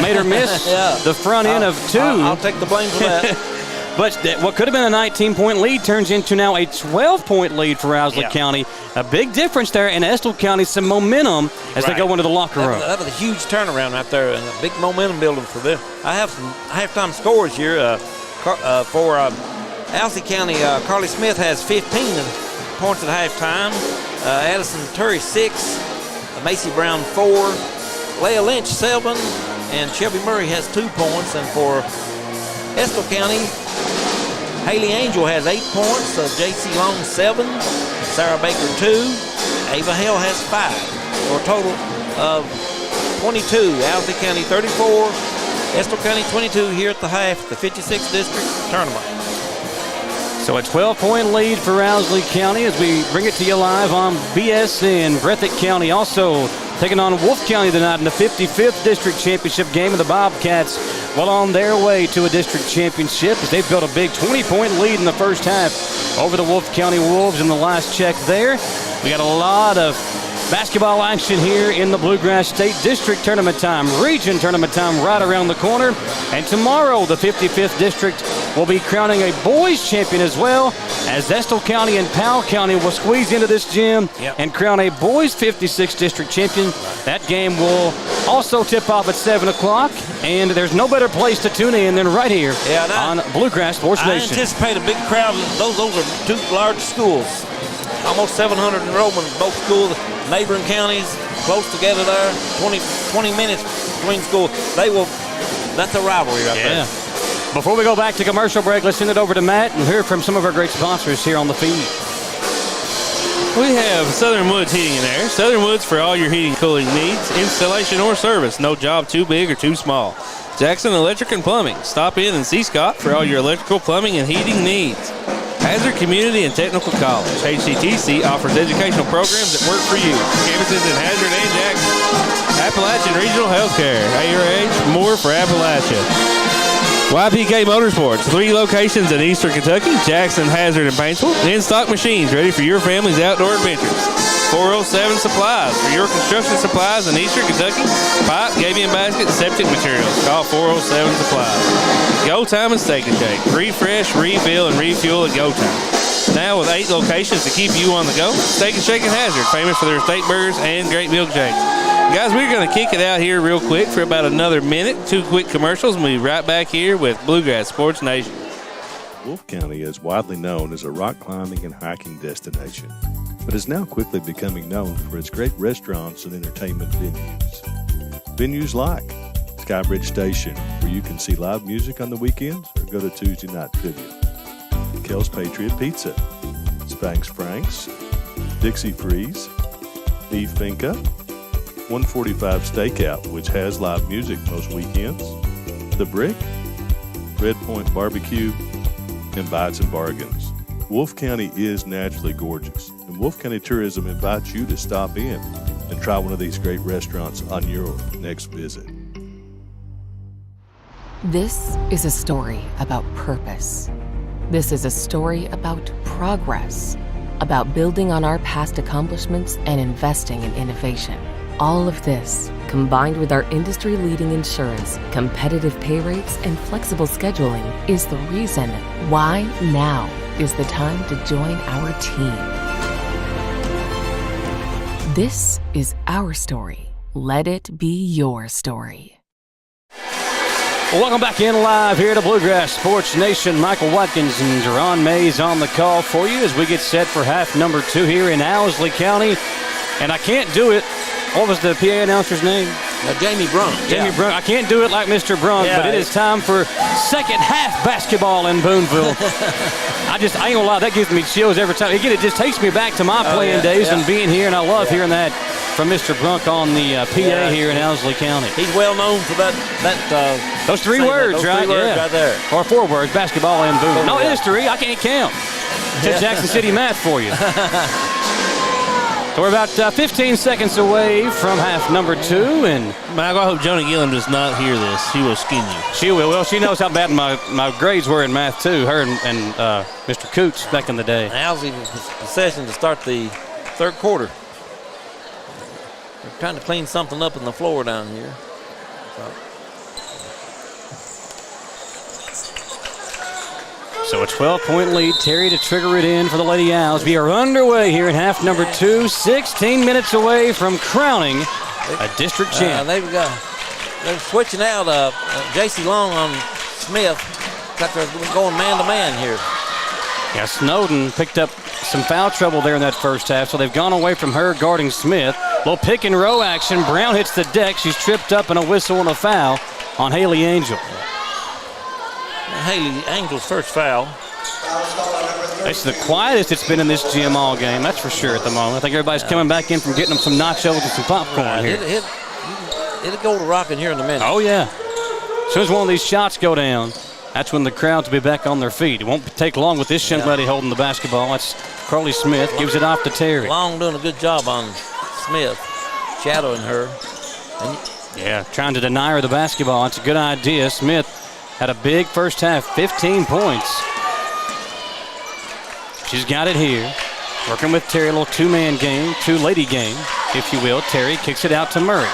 made her miss the front end of two. I'll take the blame for that. But what could have been a 19-point lead turns into now a 12-point lead for Owsley County. A big difference there, and Estill County some momentum as they go into the locker room. That was a huge turnaround right there, and a big momentum building for them. I have some halftime scores here for Owsley County. Carly Smith has 15 points at halftime. Addison Turry 6, Macy Brown 4, Leah Lynch 7, and Shelby Murray has 2 points. And for Estill County, Haley Angel has 8 points, J.C. Long 7, Sarah Baker 2, Ava Hale has 5, for a total of 22. Owsley County 34, Estill County 22 here at the half, the 56th District Tournament. So a 12-point lead for Owsley County as we bring it to you live on BSN. Breathitt County also taking on Wolfe County tonight in the 55th District Championship game, and the Bobcats well on their way to a district championship as they've built a big 20-point lead in the first half over the Wolfe County Wolves in the last check there. We got a lot of basketball action here in the Bluegrass State District tournament time, region tournament time right around the corner. And tomorrow, the 55th District will be crowning a boys champion as well, as Estill County and Powell County will squeeze into this gym and crown a boys 56th District champion. That game will also tip off at 7 o'clock, and there's no better place to tune in than right here on Bluegrass Sports Nation. I anticipate a big crowd. Those are 2 large schools. Almost 700 enrollment in both schools, neighboring counties, close together there, 20 minutes between schools. That's a rivalry right there. Before we go back to commercial break, let's send it over to Matt and hear from some of our great sponsors here on the feed. We have Southern Woods Heating and Air. Southern Woods for all your heating and cooling needs, installation or service. No job too big or too small. Jackson Electric and Plumbing. Stop in and see Scott for all your electrical, plumbing, and heating needs. Hazard Community and Technical College. HCTC offers educational programs that work for you. Campuses in Hazard and Jackson. Appalachian Regional Healthcare. ARH, more for Appalachia. YPK Motorsports, 3 locations in Eastern Kentucky, Jackson, Hazard, and Paintsville. In-stock machines ready for your family's outdoor adventures. 407 Supplies for your construction supplies in Eastern Kentucky. Pipe, gabion basket, septic materials. Call 407 Supplies. Go Time and Steak and Shake. Refresh, refill, and refuel at Go Time. Now with 8 locations to keep you on the go. Steak and Shake and Hazard, famous for their steak burgers and great milkshakes. Guys, we're going to kick it out here real quick for about another minute. 2 quick commercials, and we'll be right back here with Bluegrass Sports Nation. Wolfe County is widely known as a rock climbing and hiking destination, but is now quickly becoming known for its great restaurants and entertainment venues. Venues like Skybridge Station, where you can see live music on the weekends or go to Tuesday night trivia. Kel's Patriot Pizza, Spanx Frank's, Dixie Freeze, Beef Finca, 145 Stakeout, which has live music most weekends, The Brick, Red Point Barbecue, and Bites and Bargains. Wolfe County is naturally gorgeous, and Wolfe County Tourism invites you to stop in and try one of these great restaurants on your next visit. This is a story about purpose. This is a story about progress, about building on our past accomplishments and investing in innovation. All of this, combined with our industry-leading insurance, competitive pay rates, and flexible scheduling, is the reason why now is the time to join our team. This is our story. Let it be your story. Well, welcome back in live here to Bluegrass Sports Nation. Michael Watkins and Jerron Mays on the call for you as we get set for half number 2 here in Owsley County. And I can't do it. What was the PA announcer's name? Jamie Brunk. Jamie Brunk. I can't do it like Mr. Brunk, but it is time for second half basketball in Booneville. I ain't gonna lie, that gives me chills every time. Again, it just takes me back to my playing days and being here, and I love hearing that from Mr. Brunk on the PA here in Owsley County. He's well known for that. Those three words, right? Three words right there. Or 4 words, basketball and boom. No, it is 3. I can't count. It's Jackson City math for you. So we're about 15 seconds away from half number 2. And Michael, I hope Joni Gilliam does not hear this. She will skin you. She will. Well, she knows how bad my grades were in math, too. Her and Mr. Coots back in the day. Owsley possession to start the third quarter. They're trying to clean something up in the floor down here. So a 12-point lead. Terry to trigger it in for the Lady Owls. We are underway here in half number 2. 16 minutes away from crowning a district champ. They're switching out J.C. Long on Smith. Got their going man-to-man here. Yeah, Snowden picked up some foul trouble there in that first half, so they've gone away from her guarding Smith. Little pick and roll action. Brown hits the deck. She's tripped up and a whistle and a foul on Haley Angel. Haley Angel's first foul. It's the quietest it's been in this gym all game, that's for sure at the moment. I think everybody's coming back in from getting them some nachos and some popcorn here. It'll go to rocking here in a minute. Oh, yeah. As soon as one of these shots go down, that's when the crowd will be back on their feet. It won't take long with this young lady holding the basketball. That's Carly Smith. Gives it off to Terry. Long doing a good job on Smith, shadowing her. Yeah, trying to deny her the basketball. It's a good idea. Smith had a big first half, 15 points. She's got it here. Working with Terry, a little two-man game, two-lady game, if you will. Terry kicks it out to Murray.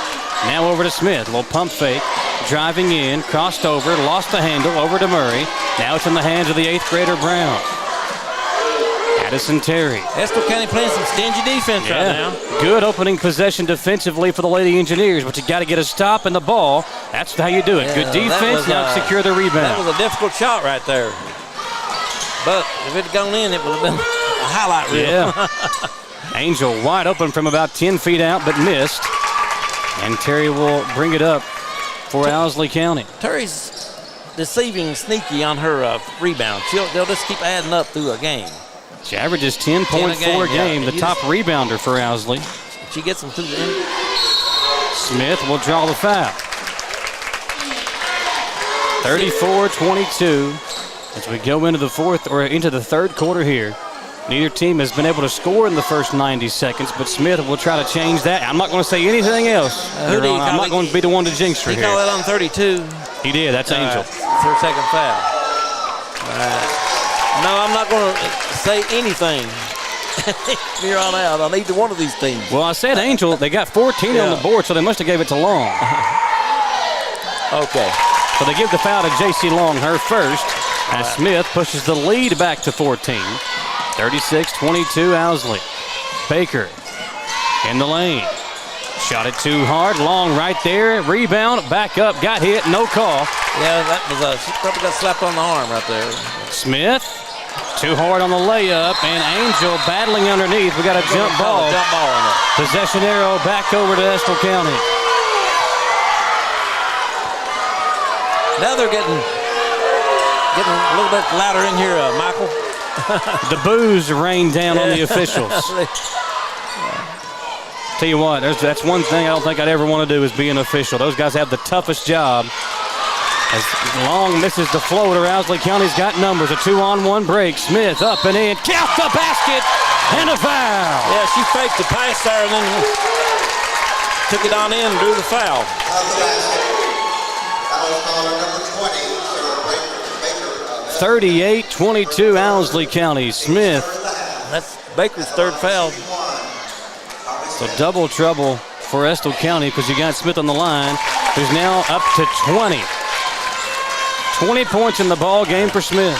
Now over to Smith. A little pump fake. Driving in, crossed over, lost the handle, over to Murray. Now it's in the hands of the 8th grader Brown. Addison Terry. Estill County playing some stingy defense right now. Good opening possession defensively for the Lady Engineers, but you got to get a stop in the ball. That's how you do it. Good defense, now secure the rebound. That was a difficult shot right there. But if it had gone in, it would have been a highlight reel. Yeah. Angel wide open from about 10 feet out, but missed. And Terry will bring it up for Owsley County. Terry's deceiving sneaky on her rebound. They'll just keep adding up through a game. She averages 10.4 a game, the top rebounder for Owsley. She gets them through the end. Smith will draw the foul. 34-22 as we go into the fourth or into the third quarter here. Neither team has been able to score in the first 90 seconds, but Smith will try to change that. I'm not going to say anything else. I'm not going to be the one to jinx her here. He called that on 32. He did. That's Angel. It's her second foul. No, I'm not going to say anything here on out on either one of these teams. Well, I said Angel. They got 14 on the board, so they must have gave it to Long. Okay. So they give the foul to J.C. Long, her first, as Smith pushes the lead back to 14. 36-22 Owsley. Baker in the lane. Shot it too hard. Long right there. Rebound. Back up. Got hit. No call. Yeah, that was she probably got slapped on the arm right there. Smith. Too hard on the layup. And Angel battling underneath. We got a jump ball. Jump ball on it. Possession arrow back over to Estill County. Now they're getting a little bit louder in here, Michael. The boos rain down on the officials. Tell you what, that's one thing I don't think I'd ever want to do is be an official. Those guys have the toughest job. As Long misses the floater, Owsley County's got numbers. A 2-on-1 break. Smith up and in. Count the basket and a foul. Yeah, she faked the pass there and then took it on in and drew the foul. 38-22 Owsley County. Smith. That's Baker's third foul. So double trouble for Estill County because you got Smith on the line, who's now up to 20. 20 points in the ball game for Smith.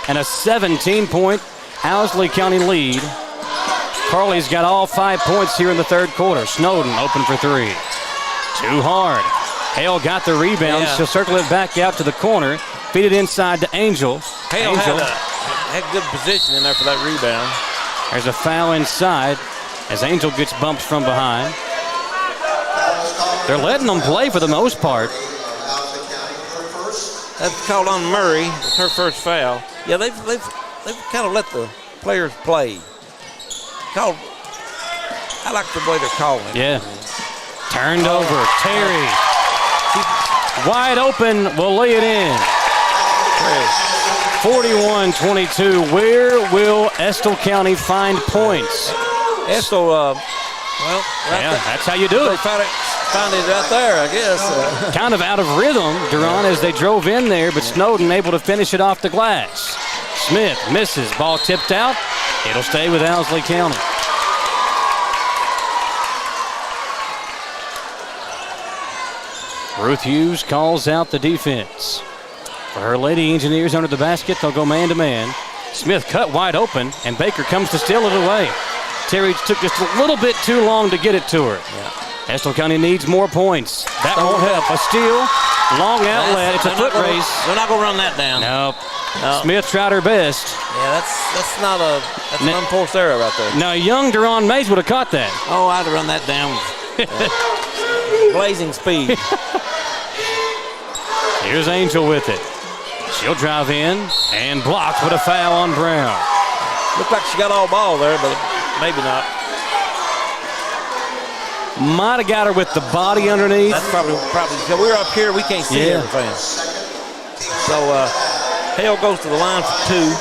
And a 17-point Owsley County lead. Carly's got all 5 points here in the third quarter. Snowden open for three. Too hard. Hale got the rebound. She'll circle it back out to the corner. Feed it inside to Angel. Hale had good position in there for that rebound. There's a foul inside as Angel gets bumped from behind. They're letting them play for the most part. That's called on Murray. It's her first foul. Yeah, they've kind of let the players play. I I like the way they're calling it. Yeah. Turned over. Terry. Wide open. Will lay it in. 41-22. Where will Estill County find points? Estill, well, that's how you do it. Find it right there, I guess. Kind of out of rhythm, Duran, as they drove in there, but Snowden able to finish it off the glass. Smith misses. Ball tipped out. It'll stay with Owsley County. Ruth Hughes calls out the defense. For her Lady Engineers under the basket, they'll go man-to-man. Smith cut wide open, and Baker comes to steal it away. Terry took just a little bit too long to get it to her. Yeah. Estill County needs more points. That won't help. A steal, long outlet. It's a foot race. They're not going to run that down. Nope. Smith tried her best. Yeah, that's an unforced error right there. Now, young Duran Mays would have caught that. Oh, I'd have run that down. Blazing speed. Here's Angel with it. She'll drive in and blocked with a foul on Brown. Looked like she got all ball there, but maybe not. Might have got her with the body underneath. That's probably. So we're up here, we can't see everything. So Hale goes to the line for 2.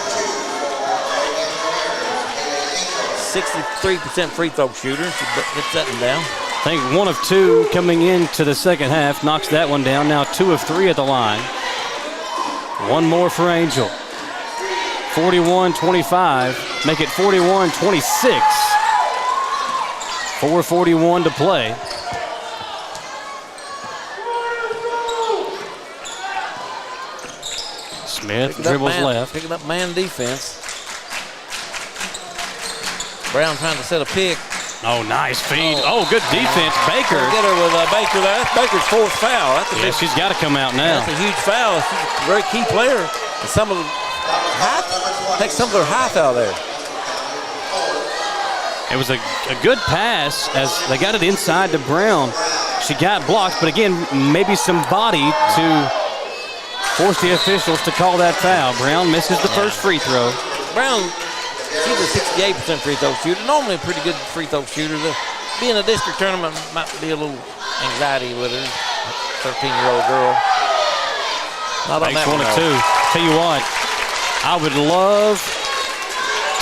63% free throw shooter. She gets that one down. I think 1 of 2 coming into the second half. Knocks that one down. Now 2 of 3 at the line. One more for Angel. 41-25. Make it 41-26. 4:41 to play. Smith dribbles left. Picking up man defense. Brown trying to set a pick. Oh, nice feed. Oh, good defense. Baker. Get her with Baker there. That's Baker's 4th foul. That's she's got to come out now. That's a huge foul. She's a very key player. And some of them take some of their height out there. It was a good pass as they got it inside to Brown. She got blocked, but again, maybe some body to force the officials to call that foul. Brown misses the first free throw. Brown, she's a 68% free throw shooter. Normally a pretty good free throw shooter. Being a district tournament might be a little anxiety with her. 13-year-old girl. Not on that one. 1 of 2. Tell you what, I would love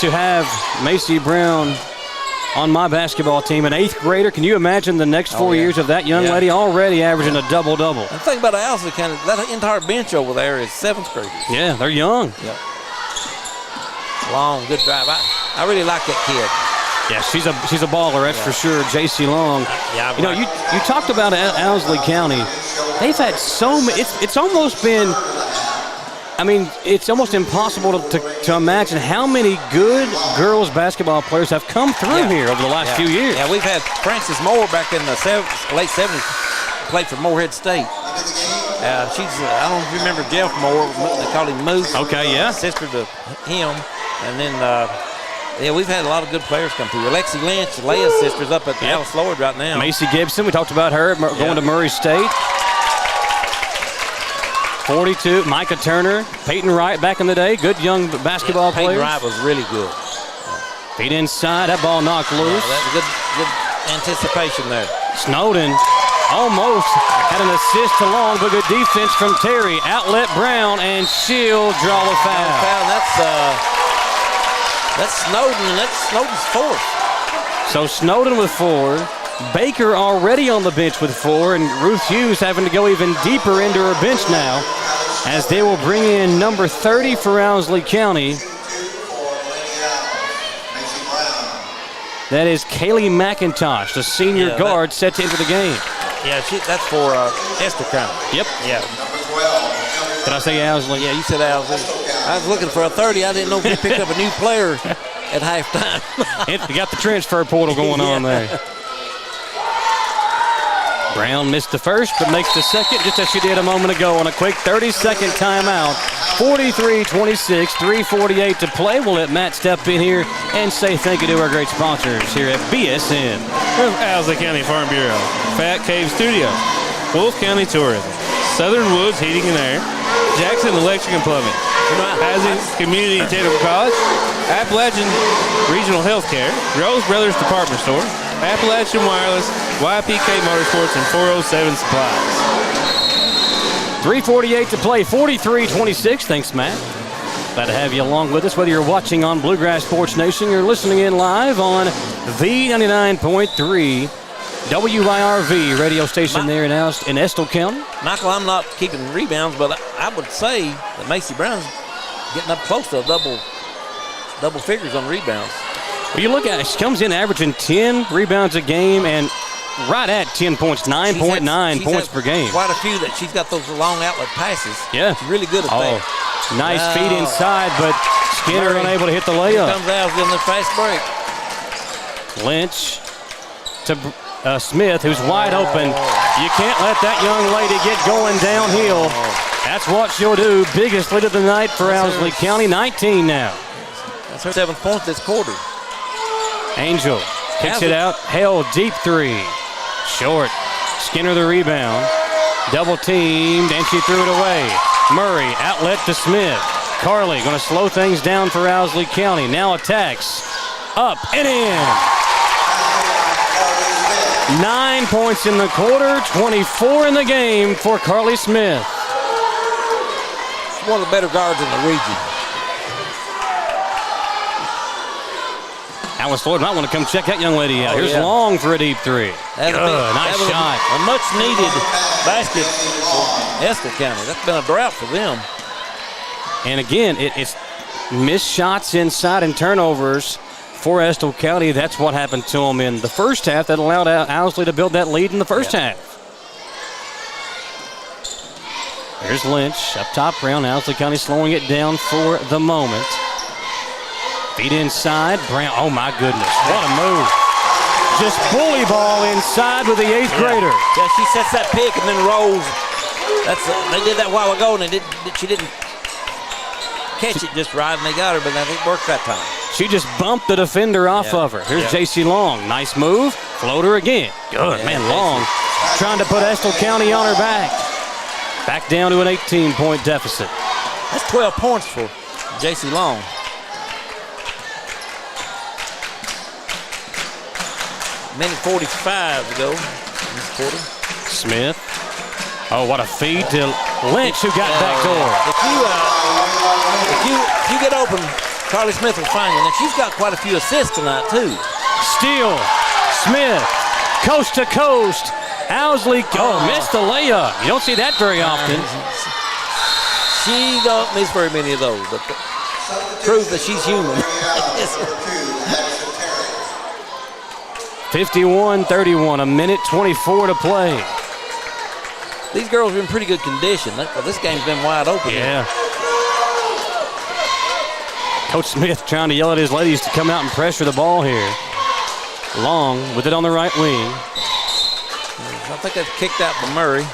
to have Macy Brown on my basketball team, an 8th grader. Can you imagine the next 4 years of that young lady already averaging a double-double? And think about Owsley County. That entire bench over there is 7th graders. Yeah, they're young. Yep. Long, good drive. I really like that kid. Yeah, she's a baller, that's for sure. J.C. Long. Yeah, you know, you talked about Owsley County. They've had so many. It's almost been. I mean, it's almost impossible to imagine how many good girls basketball players have come through here over the last few years. Yeah, we've had Frances Moore back in the late 70s, played for Morehead State. I don't know if you remember Jeff Moore. They called him Moose. Okay, yeah. Sister to him. And then, we've had a lot of good players come through. Alexi Lynch, Leia's sister's up at Alice Lloyd right now. Macy Gibson, we talked about her going to Murray State. 42, Micah Turner, Peyton Wright back in the day. Good young basketball players. Peyton Wright was really good. Feet inside, that ball knocked loose. That's good anticipation there. Snowden almost had an assist to Long, but good defense from Terry. Outlet Brown, and she'll draw the foul. That's Snowden, and that's Snowden's 4th. So Snowden with 4. Baker already on the bench with 4, and Ruth Hughes having to go even deeper into her bench now as they will bring in number 30 for Owsley County. That is Kaylee McIntosh, the senior guard set to enter the game. Yeah, that's for Estill County. Yep. Yeah. Did I say Owsley? Yeah, you said Owsley. I was looking for a 30. I didn't know if they picked up a new player at halftime. You got the transfer portal going on there. Brown missed the first, but makes the second, just as she did a moment ago on a quick 30-second timeout. 43-26, 3:48 to play. We'll let Matt step in here and say thank you to our great sponsors here at BSN. Owsley County Farm Bureau, Fat Cave Studios, Wolf County Tourism, Southern Woods Heating and Air, Jackson Electric and Plumbing, Housing Community Technical College, Appalachian Regional Healthcare, Rose Brothers Department Store, Appalachian Wireless, YPK Motorsports, and 407 Supplies. 3:48 to play, 43-26. Thanks, Matt. Glad to have you along with us, whether you're watching on Bluegrass Sports Nation or listening in live on V99.3 WIRV radio station there in Estill County. Michael, I'm not keeping rebounds, but I would say that Macy Brown's getting up close to double figures on rebounds. Well, you look at it, she comes in averaging 10 rebounds a game and right at 10 points, 9.9 points per game. Quite a few that she's got those long outlet passes. Yeah. She's really good at that. Nice feed inside, but Skinner unable to hit the layup. Here comes Owsley in the fast break. Lynch to Smith, who's wide open. You can't let that young lady get going downhill. That's what she'll do. Biggest lead of the night for Owsley County, 19 now. That's her 7th point this quarter. Angel kicks it out, held deep three. Short. Skinner the rebound. Double teamed, and she threw it away. Murray, outlet to Smith. Carly going to slow things down for Owsley County. Now attacks. Up and in. 9 points in the quarter, 24 in the game for Carly Smith. One of the better guards in the region. Alice Floyd might want to come check that young lady out. Here's Long for a deep three. Nice shot. A much-needed basket for Estill County. That's been a drought for them. And again, it's missed shots inside and turnovers for Estill County. That's what happened to them in the first half that allowed Owsley to build that lead in the first half. Here's Lynch up top. Brown. Owsley County slowing it down for the moment. Feet inside. Brown. Oh, my goodness. What a move. Just bully ball inside with the 8th grader. Yeah, she sets that pick and then rolls. They did that a while ago, and she didn't catch it just right, and they got her, but it worked that time. She just bumped the defender off of her. Here's J.C. Long. Nice move. Floater again. Good. Man, Long trying to put Estill County on her back. Back down to an 18-point deficit. That's 12 points for J.C. Long. Minute 45 to go in this quarter. Smith. Oh, what a feed to Lynch, who got back door. If you get open, Carly Smith will find you. Now, she's got quite a few assists tonight, too. Steal. Smith. Coast to coast. Owsley. Missed the layup. You don't see that very often. She don't miss very many of those, but proves that she's human. 51-31, a minute 24 to play. These girls are in pretty good condition. This game's been wide open. Yeah. Coach Smith trying to yell at his ladies to come out and pressure the ball here. Long with it on the right wing. I think that's kicked out by Murray.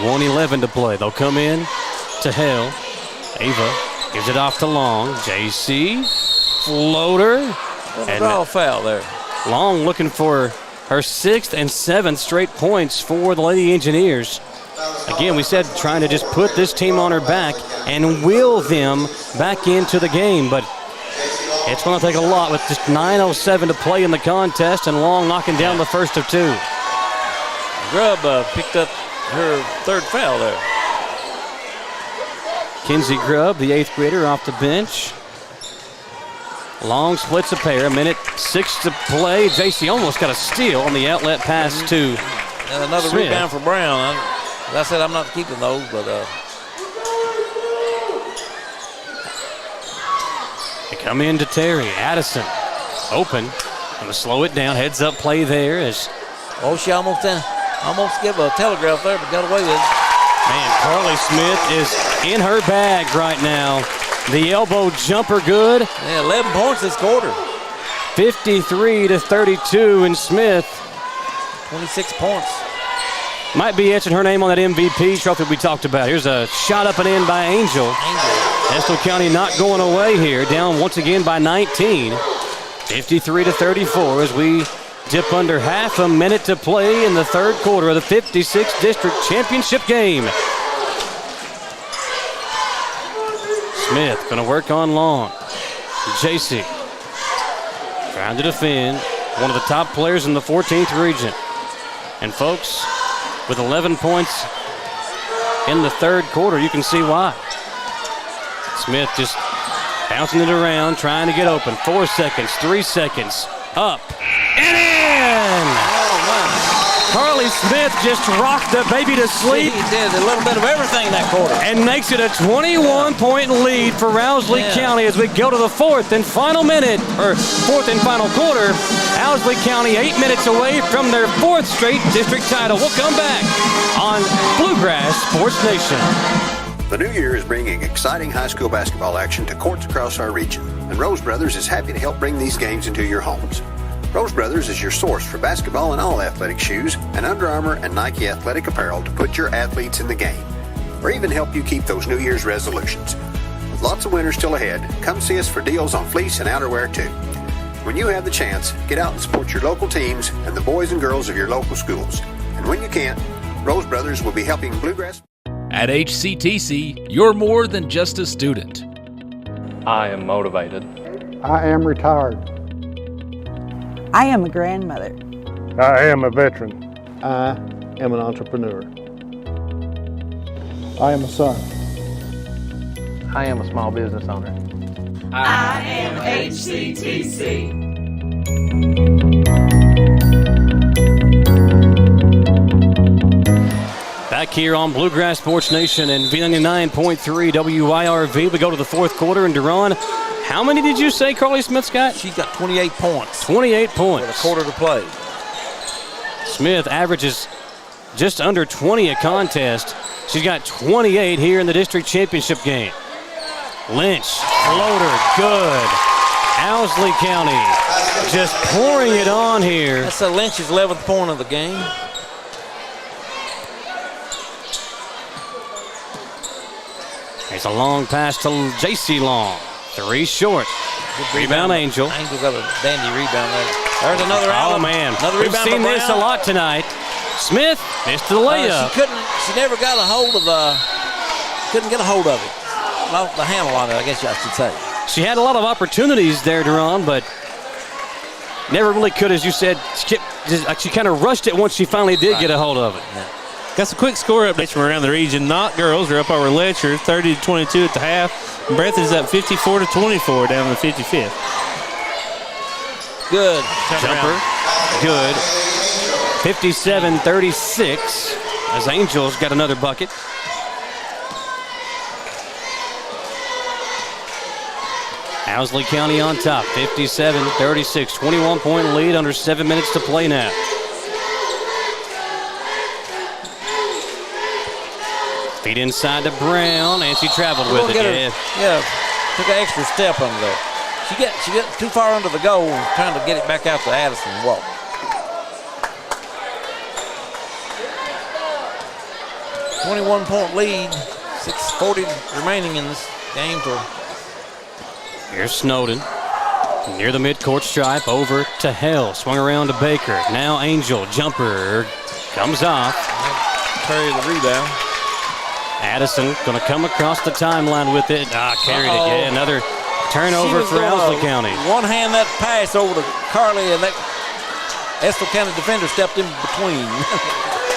.111 to play. They'll come in to Hale. Ava gives it off to Long. JC. Floater. And draw a foul there. Long looking for her 6th and 7th straight points for the Lady Engineers. Again, we said trying to just put this team on her back and will them back into the game. But it's going to take a lot with just 9:07 to play in the contest and Long knocking down the first of 2. Grubb picked up her 3rd foul there. Kinsey Grubb, the 8th grader, off the bench. Long splits a pair. 1:06 to play. JC almost got a steal on the outlet pass to and another Smith. Rebound for Brown. As I said, I'm not keeping those, but they come in to Terry. Addison open. Going to slow it down. Heads up play there as she almost gave a telegraph there, but got away with it. Man, Carly Smith is in her bag right now. The elbow jumper good. Yeah, 11 points this quarter. 53-32, and Smith 26 points. Might be etching her name on that MVP trophy we talked about. Here's a shot up and in by Angel. Estill County not going away here. Down once again by 19. 53-34 as we dip under half a minute to play in the 3rd quarter of the 56th District Championship game. Smith going to work on Long. JC trying to defend one of the top players in the 14th region. And folks, with 11 points in the third quarter, you can see why. Smith just bouncing it around, trying to get open. 4 seconds, 3 seconds, up, and in! Carly Smith just rocked the baby to sleep. He did a little bit of everything that quarter. And makes it a 21-point lead for Owsley County as we go to the fourth and final quarter. Owsley County 8 minutes away from their fourth straight district title. We'll come back on Bluegrass Sports Nation. The new year is bringing exciting high school basketball action to courts across our region, and Rose Brothers is happy to help bring these games into your homes. Rose Brothers is your source for basketball and all athletic shoes and Under Armour and Nike athletic apparel to put your athletes in the game, or even help you keep those New Year's resolutions. With lots of winters still ahead, come see us for deals on fleece and outerwear too. When you have the chance, get out and support your local teams and the boys and girls of your local schools. And when you can't, Rose Brothers will be helping Bluegrass. At HCTC, you're more than just a student. I am motivated. I am retired. I am a grandmother. I am a veteran. I am an entrepreneur. I am a son. I am a small business owner. I am HCTC. Back here on Bluegrass Sports Nation and V99.3 WIRV. We go to the fourth quarter, and Duran, how many did you say Carly Smith's got? She's got 28 points. 28 points. With a quarter to play. Smith averages just under 20 a contest. She's got 28 here in the district championship game. Lynch, floater, good. Owsley County just pouring it on here. That's Lynch's 11th point of the game. There's a long pass to JC Long. 3 short. Rebound Angel. Angel got a dandy rebound there. There's another Oh, Allen. man. Another We've rebound seen for this a Brown. lot tonight. Smith missed the layup. She never got a hold of couldn't get a hold of it. The handle on it, I guess I should say. She had a lot of opportunities there, Duran, but never really could, as you said. She kind of rushed it once she finally did get a hold of it. Yeah. Got some quick score updates from around the region. Knott girls are up over Letcher, 30-22 at the half. And Breath is up 54-24 down to the 55th. Good. Jumper. Good. 57-36 as Angels got another bucket. Owsley County on top, 57-36, 21-point lead, under 7 minutes to play now. Feet inside to Brown, and she traveled with it. Took an extra step under there. She got too far under the goal, trying to get it back out to Addison and walk. .21 lead, 6:40 remaining in this game. Here's Snowden, near the midcourt stripe, over to Hell, swung around to Baker. Now Angel, jumper, comes off. Carry the rebound. Addison going to come across the timeline with it. Carried it. Yeah, another turnover for Owsley County. One hand that pass over to Carly, and that Estill County defender stepped in between.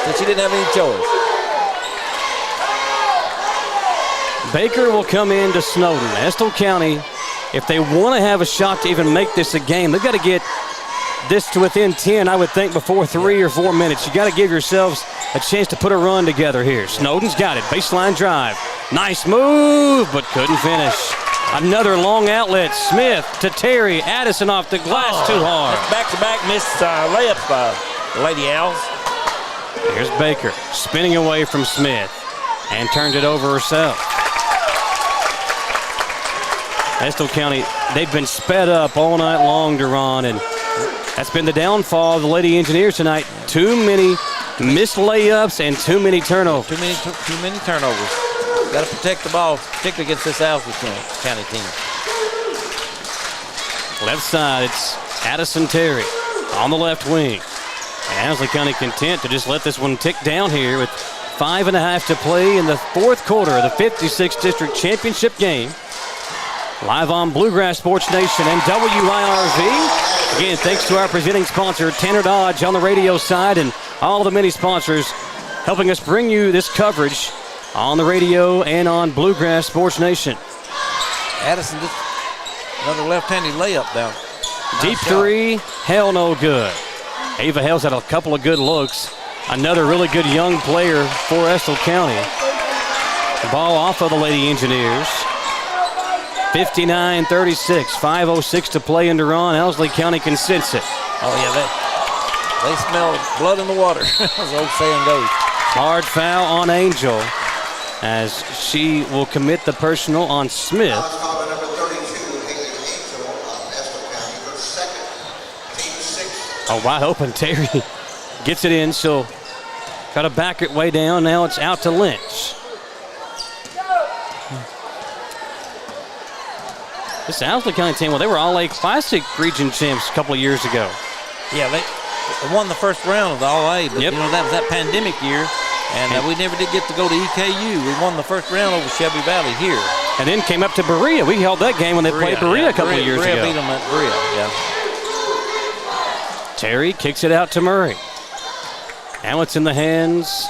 And she didn't have any choice. Baker will come in to Snowden. Estill County, if they want to have a shot to even make this a game, they've got to get this to within 10, I would think, before 3 or 4 minutes. You got to give yourselves a chance to put a run together here. Snowden's got it. Baseline drive. Nice move, but couldn't finish. Another long outlet. Smith to Terry. Addison off the glass, too hard. Back-to-back missed layups by the Lady Owls. Here's Baker spinning away from Smith and turned it over herself. Estill County, they've been sped up all night long, Duran, and that's been the downfall of the Lady Engineers tonight. Too many missed layups and too many turnovers. Too many turnovers. Got to protect the ball, particularly against this Owsley County team. Left side, it's Addison Terry on the left wing. And Owsley County content to just let this one tick down here with 5.5 to play in the fourth quarter of the 56th District Championship game. Live on Bluegrass Sports Nation and WIRV. Again, thanks to our presenting sponsor, Tanner Dodge, on the radio side, and all the many sponsors helping us bring you this coverage on the radio and on Bluegrass Sports Nation. Addison just another left-handed layup down. Deep three, hell no good. Ava Hale's had a couple of good looks. Another really good young player for Estill County. The ball off of the Lady Engineers. 59-36, 5:06 to play in Durant. Owsley County can sense it. Oh, yeah, they smell blood in the water, as the old saying goes. Hard foul on Angel as she will commit the personal on Smith. Oh, wide open. Terry gets it in. She'll try to back it way down. Now it's out to Lynch. This Owsley County team, well, they were All-A Classic region champs a couple of years ago. Yeah, they won the first round of the All-A, but you know, that was that pandemic year, and we never did get to go to EKU. We won the first round over Shelby Valley here. And then came up to Berea. We held that game when they played Berea a couple of years ago. Berea beat them at Berea, yeah. Terry kicks it out to Murray. Now it's in the hands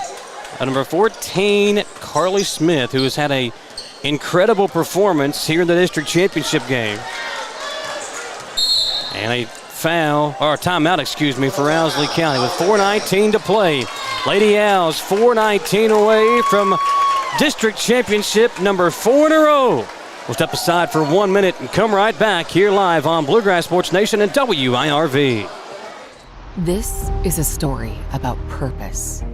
of number 14, Carly Smith, who has had a incredible performance here in the district championship game. And a foul, or a timeout, excuse me, for Owsley County with 4:19 to play. Lady Owls 4:19 away from district championship number 4 in a row. We'll step aside for 1 minute and come right back here live on Bluegrass Sports Nation and WIRV. This is a story about purpose.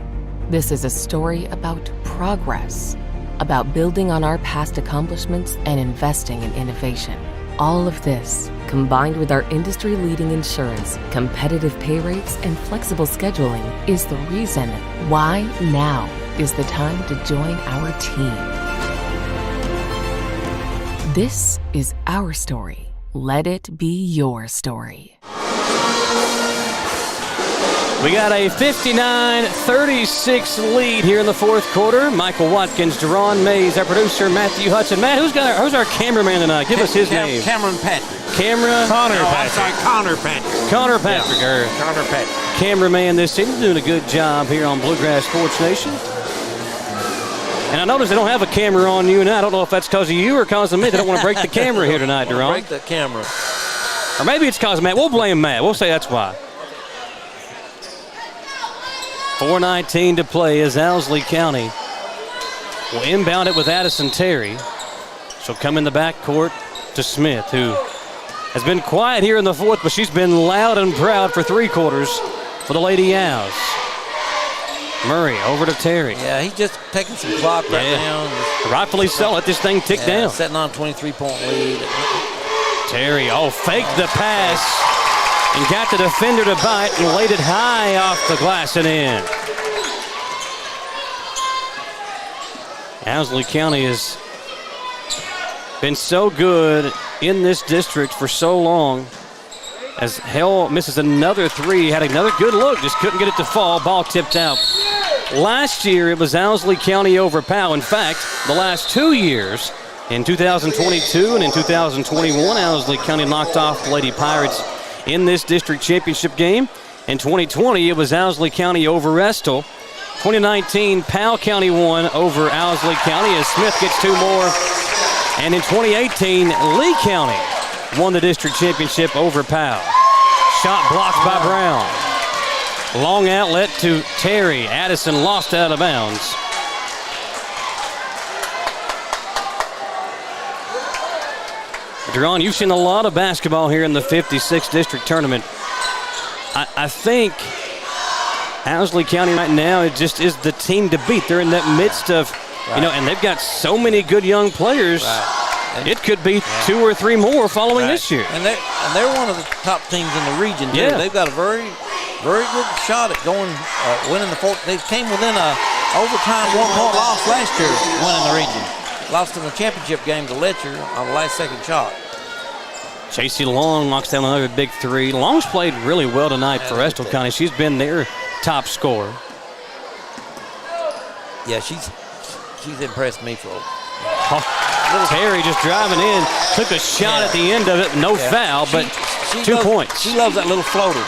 This is a story about progress, about building on our past accomplishments and investing in innovation. All of this, combined with our industry-leading insurance, competitive pay rates, and flexible scheduling, is the reason why now is the time to join our team. This is our story. Let it be your story. We got a 59-36 lead here in the fourth quarter. Michael Watkins, Deron Mays, our producer, Matthew Hudson. Matt, who's our cameraman tonight? Give us his name. Cameron Patrick. Connor Patrick. Connor Patrick. Yeah. Connor Patrick. Cameraman this season, doing a good job here on Bluegrass Sports Nation. And I notice they don't have a camera on you, and I don't know if that's because of you or because of me. They don't want to break the camera here tonight, Deron. Break the camera. Or maybe it's because of Matt. We'll blame Matt. We'll say that's why. 4:19 to play as Owsley County will inbound it with Addison Terry. She'll come in the backcourt to Smith, who has been quiet here in the fourth, but she's been loud and proud for three quarters for the Lady Owls. Murray over to Terry. Yeah, he's just taking some clock right now. Rightfully so. Let this thing tick down. Setting on a 23-point lead. Terry, faked the pass and got the defender to bite and laid it high off the glass and in. Owsley County has been so good in this district for so long. As Hell misses another three, had another good look, just couldn't get it to fall. Ball tipped out. Last year, it was Owsley County over Powell. In fact, the last 2 years, in 2022 and in 2021, Owsley County knocked off the Lady Pirates in this district championship game. In 2020, it was Owsley County over Estill. 2019, Powell County won over Owsley County as Smith gets two more. And in 2018, Lee County won the district championship over Powell. Shot blocked by Brown. Long outlet to Terry. Addison lost out of bounds. Deron, you've seen a lot of basketball here in the 56th district tournament. I think Owsley County right now, it just is the team to beat. They're in that midst of, and they've got so many good young players. Right. It could be two or three more following this year. And they're one of the top teams in the region, too. Yeah. They've got a very, very good shot at going, winning the fourth. They came within a overtime 1-point loss last year, winning the region. Lost in the championship game to Letcher on the last second shot. Chasey Long knocks down another big three. Long's played really well tonight for Estill County. She's been their top scorer. Yeah, she's impressed me for Terry just driving in, took a shot at the end of it, no foul, but 2 points. She loves that little floater.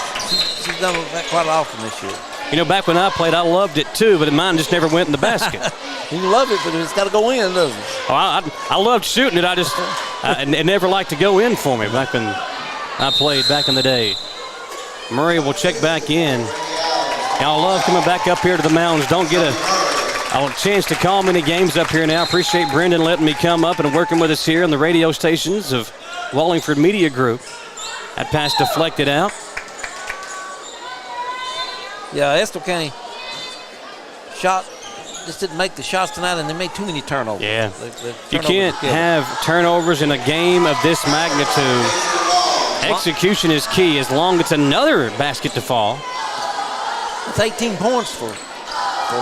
She's done that quite often this year. You know, back when I played, I loved it too, but mine just never went in the basket. You love it, but it's got to go in, doesn't it? Oh, I loved shooting it. It never liked to go in for me back when I played back in the day. Murray will check back in. Y'all love coming back up here to the mountains. Don't get a chance to call many games up here now. Appreciate Brendan letting me come up and working with us here on the radio stations of Wallingford Media Group. That pass deflected out. Yeah, Estill County just didn't make the shots tonight, and they made too many turnovers. Yeah. You can't have turnovers in a game of this magnitude. Execution is key as long as it's another basket to fall. It's 18 points for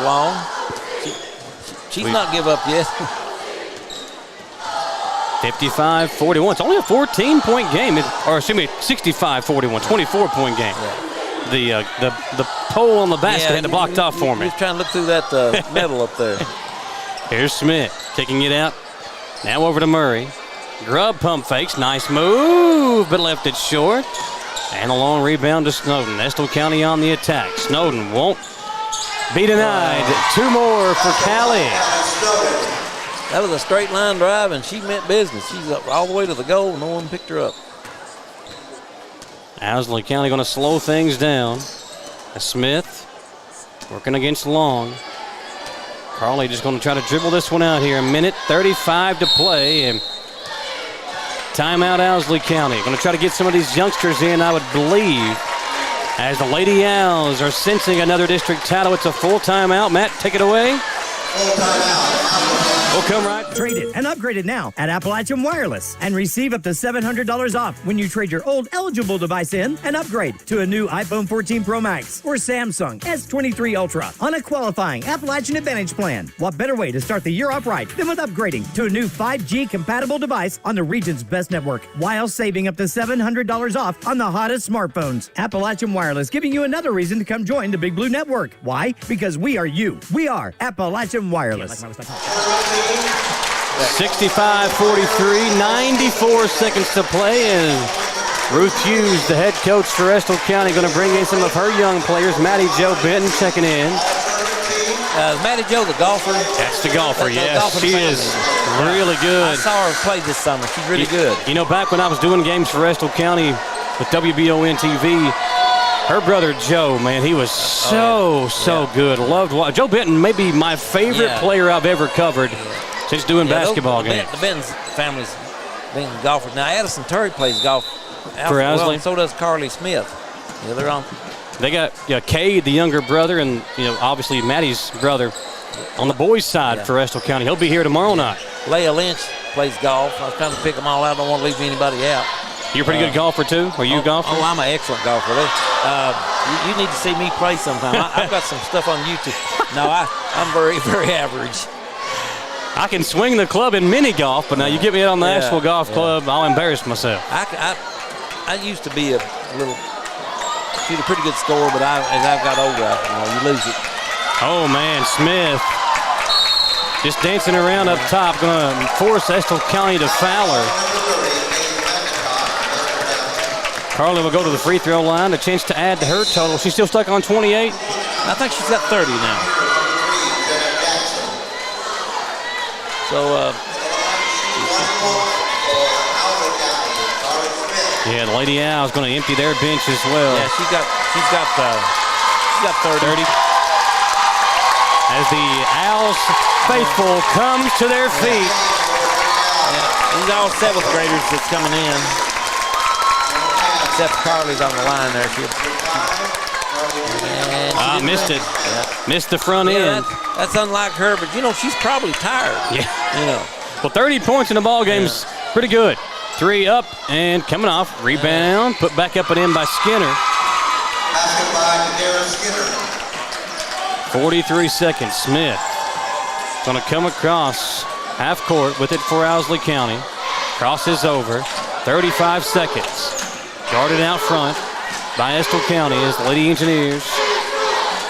Long. She's not give up yet. 55-41. It's only a 14-point game. Or excuse me, 65-41, 24-point game. Yeah. The pole on the basket had it blocked off for me. He's trying to look through that metal up there. Here's Smith taking it out. Now over to Murray. Grubb pump fakes. Nice move, but left it short. And a long rebound to Snowden. Estill County on the attack. Snowden won't be denied. 2 more for Callie. That was a straight line drive, and she meant business. She's up all the way to the goal. No one picked her up. Owsley County going to slow things down. Smith working against Long. Carly just going to try to dribble this one out here. 1:35 to play. And timeout Owsley County. Going to try to get some of these youngsters in, I would believe, as the Lady Owls are sensing another district title. It's a full timeout. Matt, take it away. Full timeout. We'll come right. Trade it and upgrade it now at Appalachian Wireless and receive up to $700 off when you trade your old eligible device in and upgrade to a new iPhone 14 Pro Max or Samsung S23 Ultra on a qualifying Appalachian Advantage plan. What better way to start the year off right than with upgrading to a new 5G compatible device on the region's best network while saving up to $700 off on the hottest smartphones. Appalachian Wireless giving you another reason to come join the Big Blue Network. Why? Because we are you. We are Appalachian Wireless. 65-43, 94 seconds to play, and Ruth Hughes, the head coach for Estill County, going to bring in some of her young players. Maddie Jo Benton checking in. Maddie Jo, the golfer. That's the golfer, yes. She is really good. I saw her play this summer. She's really good. You know, back when I was doing games for Estill County with WBON TV, her brother Joe, man, he was so good. Loved Jo Benton, maybe my favorite player I've ever covered since doing basketball games. The Benton's family's being golfers. Now, Addison Turry plays golf for Owsley. And so does Carly Smith. Yeah, they're on. They got Cade, the younger brother, and obviously Maddie's brother on the boys' side for Estill County. He'll be here tomorrow night. Leah Lynch plays golf. I was trying to pick them all out. I don't want to leave anybody out. You're a pretty good golfer, too? Are you a golfer? Oh, I'm an excellent golfer. You need to see me play sometime. I've got some stuff on YouTube. No, I'm very, very average. I can swing the club in mini golf, but now you get me out on the actual golf club, I'll embarrass myself. I used to be a shoot a pretty good scorer, but as I've got older, you lose it. Oh, man, Smith just dancing around up top, going to force Estill County to foul her. Carly will go to the free throw line, a chance to add to her total. She's still stuck on 28. I think she's got 30 now. So, the Lady Owls going to empty their bench as well. Yeah, she's got 30. As the Owls faithful comes to their feet. Yeah, these all 7th graders that's coming in. Except Carly's on the line there. Missed it. Yeah. Missed the front end. That's unlike her, but she's probably tired. Yeah. Well, 30 points in the ball game's pretty good. 3 up and coming off. Rebound. Put back up and in by Skinner. 43 seconds. Smith going to come across half court with it for Owsley County. Crosses over. 35 seconds. Guarded out front by Estill County as the Lady Engineers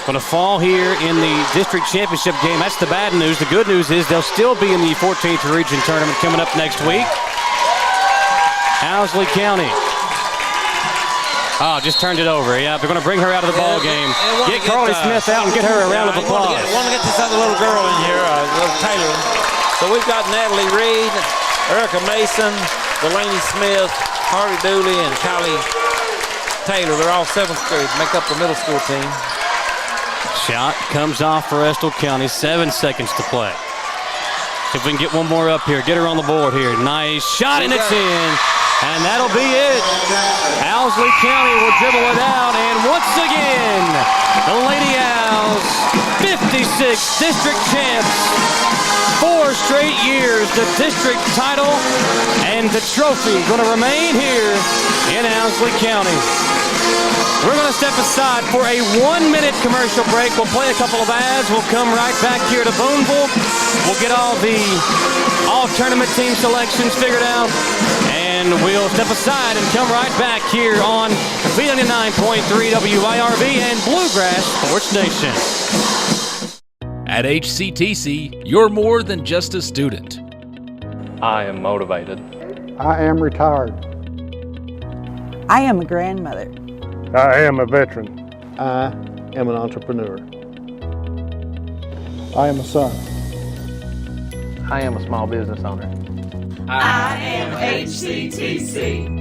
going to fall here in the district championship game. That's the bad news. The good news is they'll still be in the 14th region tournament coming up next week. Owsley County. Oh, just turned it over. Yeah, they're going to bring her out of the ball game. Get Carly Smith out and get her a round of applause. I want to get this other little girl in here, little Taylor. So we've got Natalie Reed, Erica Mason, Delaney Smith, Harley Dooley, and Kylie Taylor. They're all 7th grade, make up the middle school team. Shot comes off for Estill County. 7 seconds to play. If we can get one more up here, get her on the board here. Nice shot, and it's in. And that'll be it. Owsley County will dribble it out, and once again, the Lady Owls, 56 district champs. 4 straight years, the district title and the trophy going to remain here in Owsley County. We're going to step aside for a 1-minute commercial break. We'll play a couple of ads. We'll come right back here to Booneville. We'll get all the all-tournament team selections figured out, and we'll step aside and come right back here on V99.3 WIRV and Bluegrass Sports Nation. At HCTC, you're more than just a student. I am motivated. I am retired. I am a grandmother. I am a veteran. I am an entrepreneur. I am a son. I am a small business owner. I am HCTC.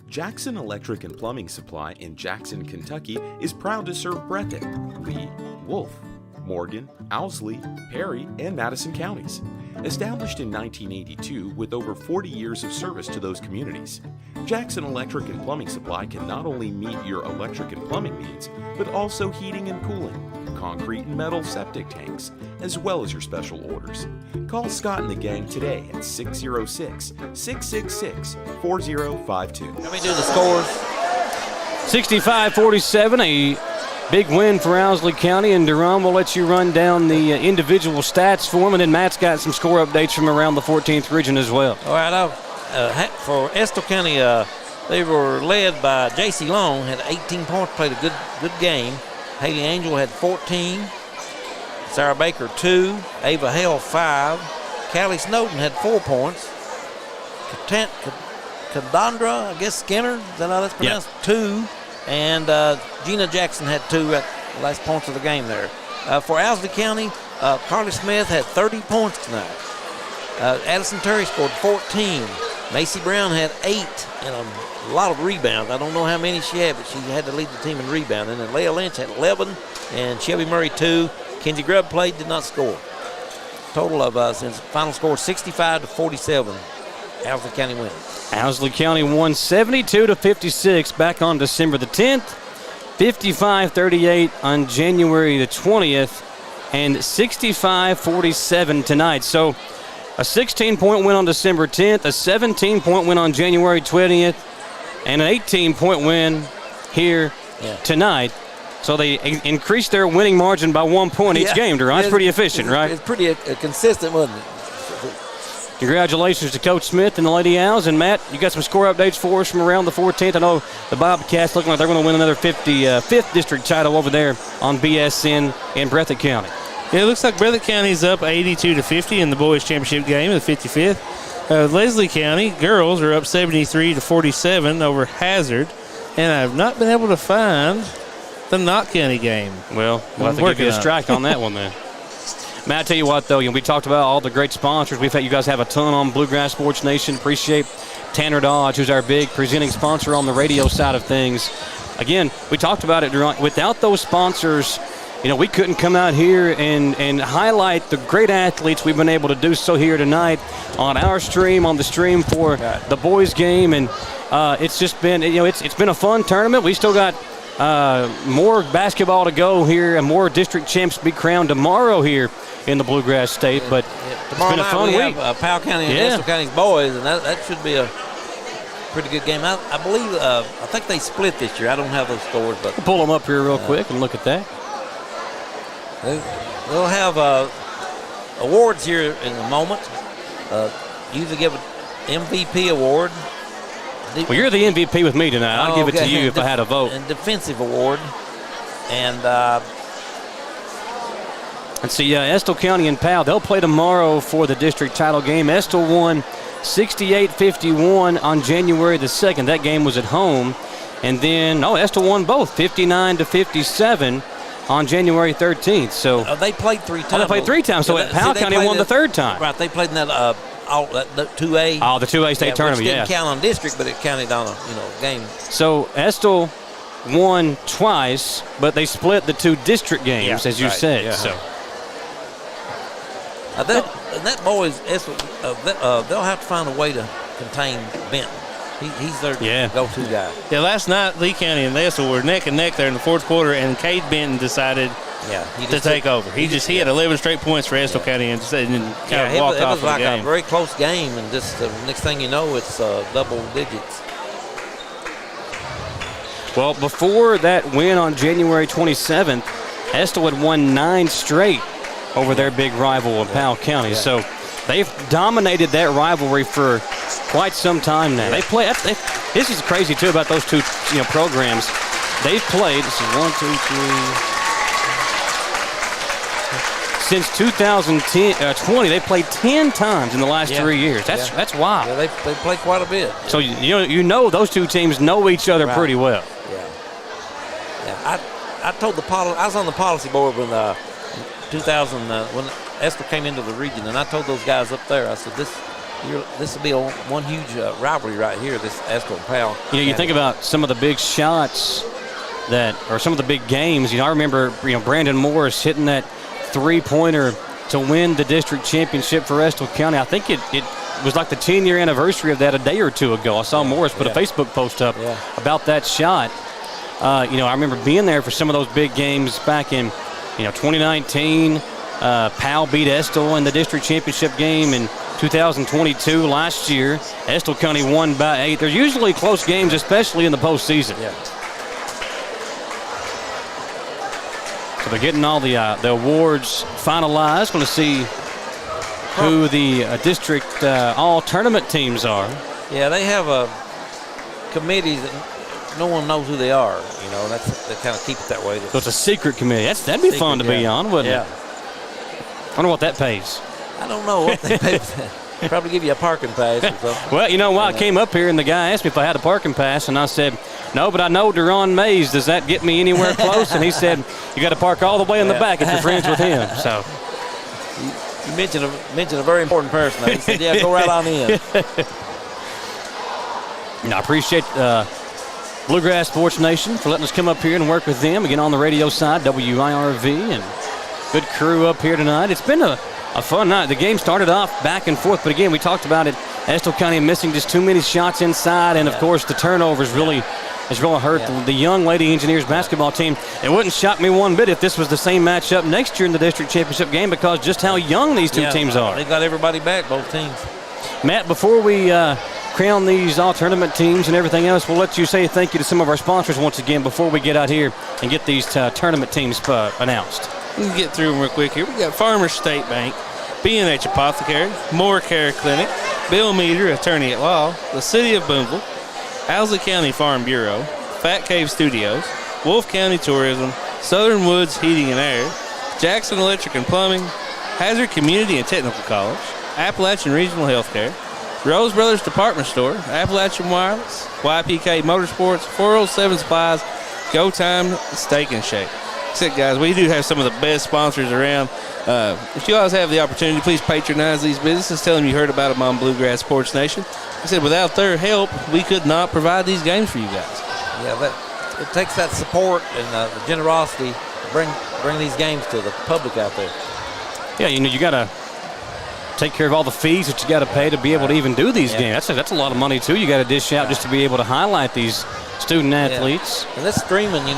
Jackson Electric and Plumbing Supply in Jackson, Kentucky is proud to serve Breathitt, Lee, Wolf, Morgan, Owsley, Perry, and Madison counties. Established in 1982 with over 40 years of service to those communities, Jackson Electric and Plumbing Supply can not only meet your electric and plumbing needs, but also heating and cooling, concrete and metal septic tanks, as well as your special orders. Call Scott and the gang today at 606-666-4052. Let me do the scores. 65-47, a big win for Owsley County, and Durham will let you run down the individual stats for them, and then Matt's got some score updates from around the 14th region as well. All right, for Estill County, they were led by J.C. Long, had 18 points, played a good game. Haley Angel had 14, Sarah Baker 2, Ava Hale 5, Callie Snowden had 4 points, Kadandra, I guess Skinner, is that how that's pronounced? Yep. 2, and Gina Jackson had 2 at the last points of the game there. For Owsley County, Carly Smith had 30 points tonight. Addison Terry scored 14. Macy Brown had 8 and a lot of rebounds. I don't know how many she had, but she had to lead the team in rebounding. And Leah Lynch had 11, and Shelby Murray 2. Kenzie Grubb played, did not score. Total of since final score 65-47. Owsley County wins. Owsley County won 72-56 back on December the 10th, 55-38 on January the 20th, and 65-47 tonight. So a 16-point win on December 10th, a 17-point win on January 20th, and an 18-point win here tonight. So they increased their winning margin by 1 point each game, Duran. That's pretty efficient, right? It's pretty consistent, wasn't it? Congratulations to Coach Smith and the Lady Owls. And, Matt, you got some score updates for us from around the 14th. I know the Bobcats looking like they're going to win another 55th district title over there on BSN in Breathitt County. Yeah, it looks like Breathitt County's up 82-50 in the boys' championship game, the 55th. Leslie County girls are up 73-47 over Hazard, and I've not been able to find the Knott County game. Well, we'll have to give you a strike on that one then. Matt, I tell you what, though, we talked about all the great sponsors. We've had you guys have a ton on Bluegrass Sports Nation. Appreciate Tanner Dodge, who's our big presenting sponsor on the radio side of things. Again, we talked about it, without those sponsors, we couldn't come out here and highlight the great athletes we've been able to do so here tonight on our stream, on the stream for the boys' game. And it's just been, it's been a fun tournament. We still got more basketball to go here and more district champs to be crowned tomorrow here in the Bluegrass State. But it's been a fun week. Have Powell County and Estill County's boys, and that should be a pretty good game. I believe, I think they split this year. I don't have those scores, but we'll pull them up here real quick and look at that. They'll have awards here in a moment. Usually give an MVP award Well, you're the MVP with me tonight. I'll give it to you if I had a vote. And defensive award. And let's see, Estill County and Powell, they'll play tomorrow for the district title game. Estill won 68-51 on January the 2nd. That game was at home. And then, Estill won both, 59-57 on January 13th. So they played 3 times. They played 3 times. So Powell County won the 3rd time. Right, they played in that the 2A. Oh, the 2A state tournament, which didn't count on district, but it counted on a game. So Estill won twice, but they split the 2 district games, as you said. Yeah. So. That boys, they'll have to find a way to contain Benton. He's their go-to guy. Yeah, last night Lee County and Estill were neck and neck there in the 4th quarter, and Cade Benton decided to take over. He had 11 straight points for Estill County and kind of walked off. It was like a very close game, and just the next thing you know, it's double digits. Well, before that win on January 27th, Estill had won 9 straight over their big rival in Powell County. Yeah. So they've dominated that rivalry for quite some time now. They play. This is crazy too about those 2 programs. They've played. This is 1, 2, 3. Since 2020, they played 10 times in the last 3 years. That's wild. Yeah, they played quite a bit. So those 2 teams know each other pretty well. Yeah. I told I was on the policy board when 2000 when Estill came into the region, and I told those guys up there, I said, this will be one huge rivalry right here, this Estill and Powell. You think about some of the big shots or some of the big games. I remember Brandon Morris hitting that 3-pointer to win the district championship for Estill County. I think it was like the 10-year anniversary of that a day or 2 ago. I saw Morris put a Facebook post up about that shot. I remember being there for some of those big games back in 2019. Powell beat Estill in the district championship game in 2022 last year. Estill County won by 8. They're usually close games, especially in the postseason. Yeah. So they're getting all the awards finalized. Going to see who the district all-tournament teams are. Yeah, they have a committee that no one knows who they are. They kind of keep it that way. So it's a secret committee. That'd be fun to be on, wouldn't it? I wonder what that pays. I don't know what they pay. Probably give you a parking pass or something. Well, I came up here and the guy asked me if I had a parking pass, and I said, no, but I know Deron Mays. Does that get me anywhere close? And he said, you got to park all the way in the back if you're friends with him. So you mentioned a very important person. He said, yeah, go right on in. I appreciate Bluegrass Sports Nation for letting us come up here and work with them. Again, on the radio side, WIRV, and good crew up here tonight. It's been a fun night. The game started off back and forth, but again, we talked about it. Estill County missing just too many shots inside, and of course the turnovers really hurt the young Lady Engineers basketball team. It wouldn't shock me one bit if this was the same matchup next year in the district championship game, because just how young these 2 teams are. They got everybody back, both teams. Matt, before we crown these all-tournament teams and everything else, we'll let you say thank you to some of our sponsors once again before we get out here and get these tournament teams announced. We can get through them real quick here. We got Farmers State Bank, B&H Apothecary, Moore Care Clinic, Bill Meter, Attorney at Law, the City of Booneville, Owsley County Farm Bureau, Fat Cave Studios, Wolf County Tourism, Southern Woods Heating and Air, Jackson Electric and Plumbing, Hazard Community and Technical College, Appalachian Regional Healthcare, Rose Brothers Department Store, Appalachian Wireless, YPK Motorsports, 407 Supplies, Go Time Steak and Shake. That's it, guys. We do have some of the best sponsors around. If you guys have the opportunity, please patronize these businesses. Tell them you heard about them on Bluegrass Sports Nation. I said without their help, we could not provide these games for you guys. Yeah, it takes that support and the generosity to bring these games to the public out there. Yeah, you got to take care of all the fees that you got to pay to be able to even do these games. That's a lot of money too. You got to dish out just to be able to highlight these student athletes. And this streaming, it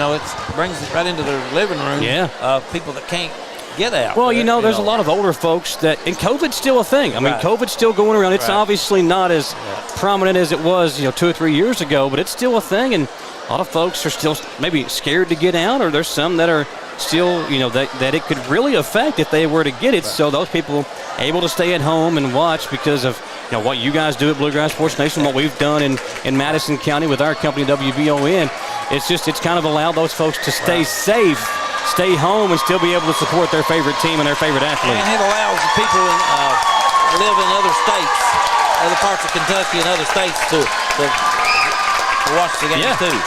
brings it right into their living room. Yeah. People that can't get out. Well, there's a lot of older folks and COVID's still a thing. I mean, COVID's still going around. It's obviously not as prominent as it was, 2 or 3 years ago, but it's still a thing, and a lot of folks are still maybe scared to get out, or there's some that are still, that it could really affect if they were to get it. So those people able to stay at home and watch because of what you guys do at Bluegrass Sports Nation, what we've done in Madison County with our company WBON. It's kind of allowed those folks to stay safe, stay home, and still be able to support their favorite team and their favorite athlete. And it allows the people who live in other states, other parts of Kentucky and other states to watch the game too.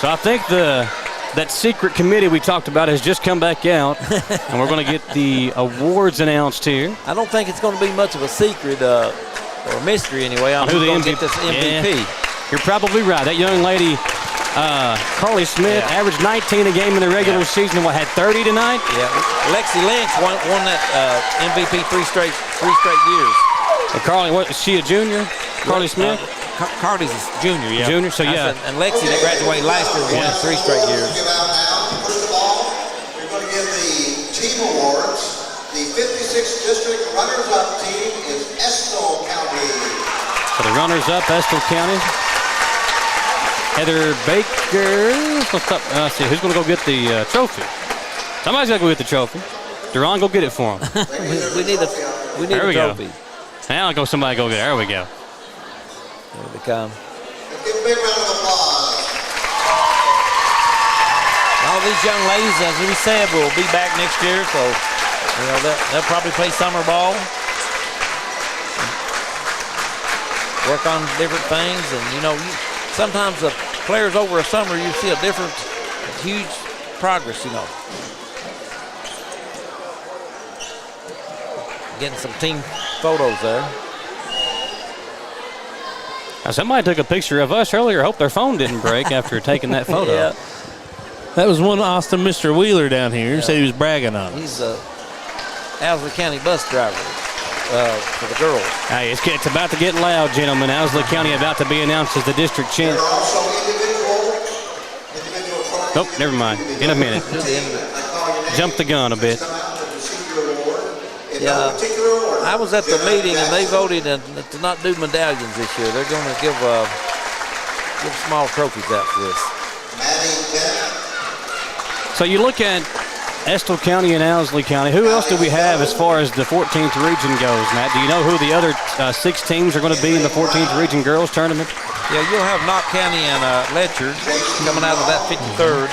So I think that secret committee we talked about has just come back out, and we're going to get the awards announced here. I don't think it's going to be much of a secret or a mystery anyway on who's going to get this MVP. Yeah, you're probably right. That young lady, Carly Smith, averaged 19 a game in the regular season. Had 30 tonight? Yeah. Lexi Lynch won that MVP three straight years. And Carly, is she a junior? Carly Smith? Carly's a junior, yeah. Junior, so yeah. And Lexi, that graduated last year, won 3 straight years. First of all, we're going to give the team awards. The 56th District runners-up team is Estill County. So the runners-up, Estill County. Heather Baker. Let's see, who's going to go get the trophy? Somebody's got to go get the trophy. Duran, go get it for him. we need a trophy. Now somebody go get it. There we go. There they come. Give a big round of applause. All these young ladies, as we said, will be back next year, so they'll probably play summer ball, work on different things, and sometimes the players over a summer you see a different, huge progress. Getting some team photos there. Now somebody took a picture of us earlier. Hope their phone didn't break after taking that photo. Yeah. That was one Austin Mr. Wheeler down here. He said he was bragging on it. He's a Owsley County bus driver for the girls. Hey, it's about to get loud, gentlemen. Owsley County about to be announced as the district champ. Nope, never mind. In a minute. Jump the gun a bit. Yeah, I was at the meeting and they voted to not do medallions this year. They're going to give small trophies out for this. So you look at Estill County and Owsley County. Who else do we have as far as the 14th region goes, Matt? Do you know who the other 6 teams are going to be in the 14th region girls tournament? Yeah, you'll have Knott County and Letcher coming out of that 53rd.